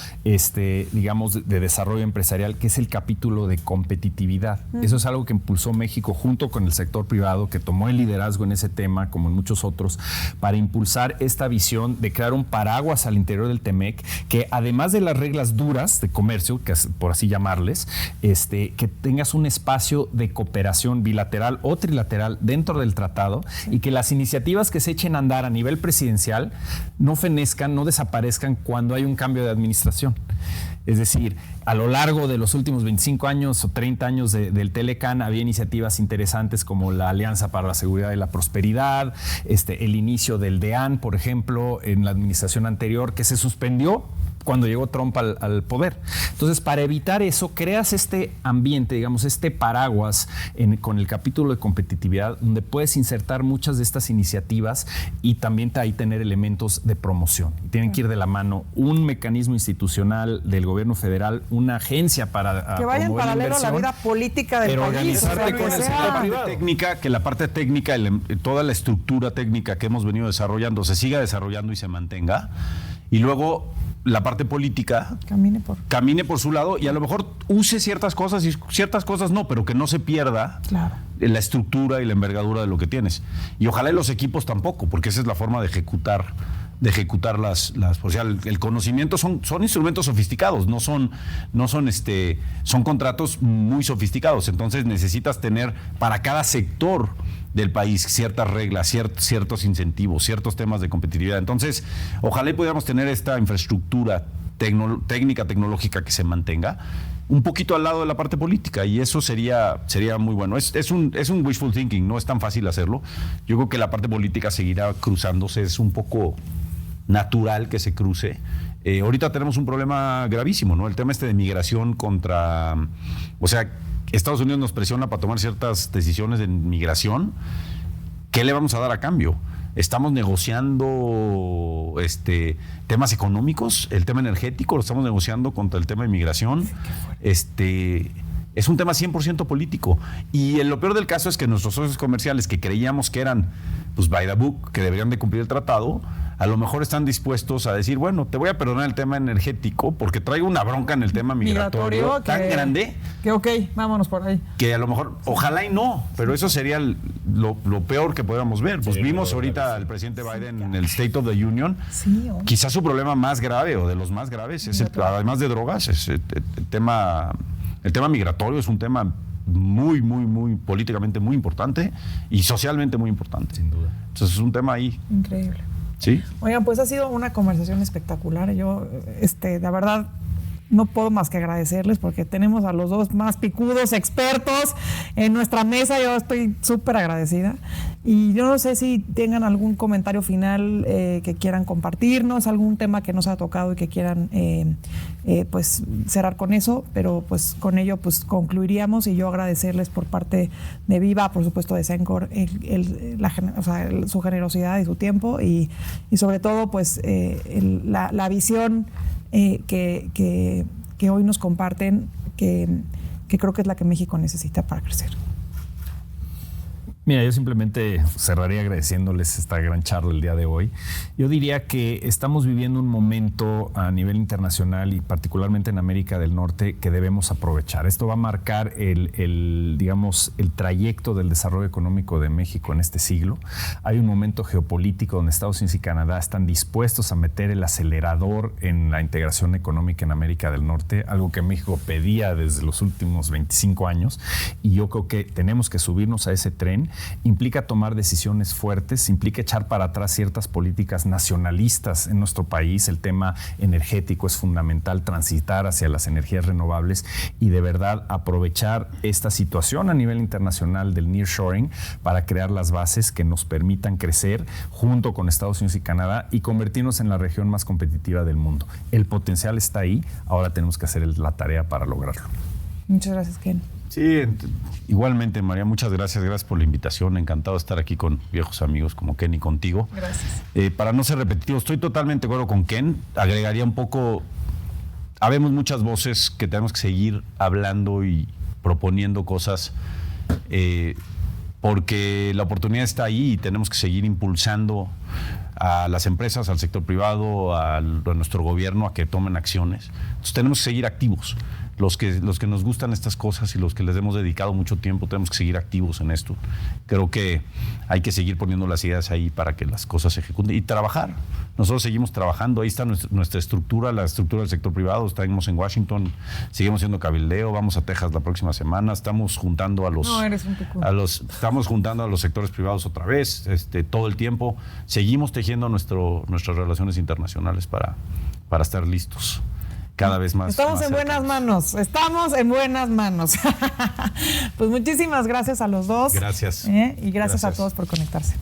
B: digamos, de desarrollo desarrollo empresarial, que es el capítulo de competitividad. Eso es algo que impulsó México junto con el sector privado, que tomó el liderazgo en ese tema, como en muchos otros, para impulsar esta visión de crear un paraguas al interior del TEMEC, que además de las reglas duras de comercio, que es, por así llamarles, que tengas un espacio de cooperación bilateral o trilateral dentro del tratado, y que las iniciativas que se echen a andar a nivel presidencial no fenezcan, no desaparezcan cuando hay un cambio de administración. Es decir, a lo largo de los últimos 25 años o 30 años del Telecan había iniciativas interesantes como la Alianza para la Seguridad y la Prosperidad, el inicio del DEAN, por ejemplo, en la administración anterior, que se suspendió cuando llegó Trump al poder. Entonces, para evitar eso, creas este ambiente, digamos, este paraguas con el capítulo de competitividad, donde puedes insertar muchas de estas iniciativas y también ahí tener elementos de promoción. Tienen que ir de la mano un mecanismo institucional del gobierno federal, una agencia para
A: que vayan
B: promover
A: paralelo
B: la
A: a la vida política del
B: pero
A: país.
B: organizarte con el sector privado.
C: Que la parte técnica, toda la estructura técnica que hemos venido desarrollando se siga desarrollando y se mantenga. Y luego la parte política camine por su lado y a lo mejor use ciertas cosas y ciertas cosas no, pero que no se pierda la estructura y la envergadura de lo que tienes. Y ojalá y los equipos tampoco, porque esa es la forma de ejecutar o sea, el conocimiento son instrumentos sofisticados, son contratos muy sofisticados. Entonces necesitas tener para cada sector del país ciertas reglas, ciertos incentivos, ciertos temas de competitividad. Entonces, ojalá y pudiéramos tener esta infraestructura técnica, tecnológica que se mantenga un poquito al lado de la parte política, y eso sería muy bueno. Es un wishful thinking, no es tan fácil hacerlo. Yo creo que la parte política seguirá cruzándose, es un poco natural que se cruce. Ahorita tenemos un problema gravísimo, ¿no? El tema de migración o sea, Estados Unidos nos presiona para tomar ciertas decisiones de migración. ¿Qué le vamos a dar a cambio? Estamos negociando temas económicos, el tema energético lo estamos negociando contra el tema de migración. Es un tema 100% político. Y lo peor del caso es que nuestros socios comerciales, que creíamos que eran pues by the book, que deberían de cumplir el tratado, a lo mejor están dispuestos a decir, bueno, te voy a perdonar el tema energético porque traigo una bronca en el tema migratorio tan grande
A: que ok, vámonos por ahí.
C: Que a lo mejor, ojalá y no, pero eso sería lo peor que podríamos ver. Pues vimos ahorita al presidente Biden en el State of the Union. Quizás su problema más grave o de los más graves, además de drogas, es el tema migratorio. Es un tema muy, muy, muy políticamente muy importante y socialmente muy importante. Sin duda. Entonces es un tema ahí.
A: Increíble.
C: Sí.
A: Oigan, pues ha sido una conversación espectacular. Yo, la verdad, no puedo más que agradecerles porque tenemos a los dos más picudos expertos en nuestra mesa. Yo estoy súper agradecida. Y yo no sé si tengan algún comentario final que quieran compartirnos, algún tema que nos ha tocado y que quieran pues cerrar con eso, pero pues con ello pues concluiríamos, y yo agradecerles por parte de Viva, por supuesto de Cencor, su generosidad y su tiempo, y sobre todo pues la visión que hoy nos comparten, que creo que es la que México necesita para crecer.
B: Mira, yo simplemente cerraría agradeciéndoles esta gran charla el día de hoy. Yo diría que estamos viviendo un momento a nivel internacional y particularmente en América del Norte que debemos aprovechar. Esto va a marcar el trayecto del desarrollo económico de México en este siglo. Hay un momento geopolítico donde Estados Unidos y Canadá están dispuestos a meter el acelerador en la integración económica en América del Norte, algo que México pedía desde los últimos 25 años, y yo creo que tenemos que subirnos a ese tren. Implica tomar decisiones fuertes, implica echar para atrás ciertas políticas nacionalistas en nuestro país. El tema energético es fundamental, transitar hacia las energías renovables y de verdad aprovechar esta situación a nivel internacional del nearshoring para crear las bases que nos permitan crecer junto con Estados Unidos y Canadá y convertirnos en la región más competitiva del mundo. El potencial está ahí, ahora tenemos que hacer la tarea para lograrlo.
A: Muchas gracias, Ken.
C: Sí, igualmente, María, muchas gracias por la invitación. Encantado de estar aquí con viejos amigos como Ken y contigo.
A: Gracias.
C: Para no ser repetitivo, estoy totalmente de acuerdo con Ken. Agregaría un poco, habemos muchas voces que tenemos que seguir hablando y proponiendo cosas, porque la oportunidad está ahí y tenemos que seguir impulsando a las empresas, al sector privado, a nuestro gobierno a que tomen acciones. Entonces tenemos que seguir activos. los que nos gustan estas cosas y los que les hemos dedicado mucho tiempo, tenemos que seguir activos en esto. Creo que hay que seguir poniendo las ideas ahí para que las cosas se ejecuten y trabajar. Nosotros seguimos trabajando, ahí está nuestra estructura, la estructura del sector privado. Estamos en Washington, seguimos haciendo cabildeo, vamos a Texas la próxima semana, estamos juntando a los, estamos juntando a los sectores privados otra vez, todo el tiempo. Seguimos tejiendo nuestras relaciones internacionales para estar listos. Cada vez más.
A: Estamos en buenas manos. Pues muchísimas gracias a los dos.
C: Gracias.
A: Y gracias a todos por conectarse.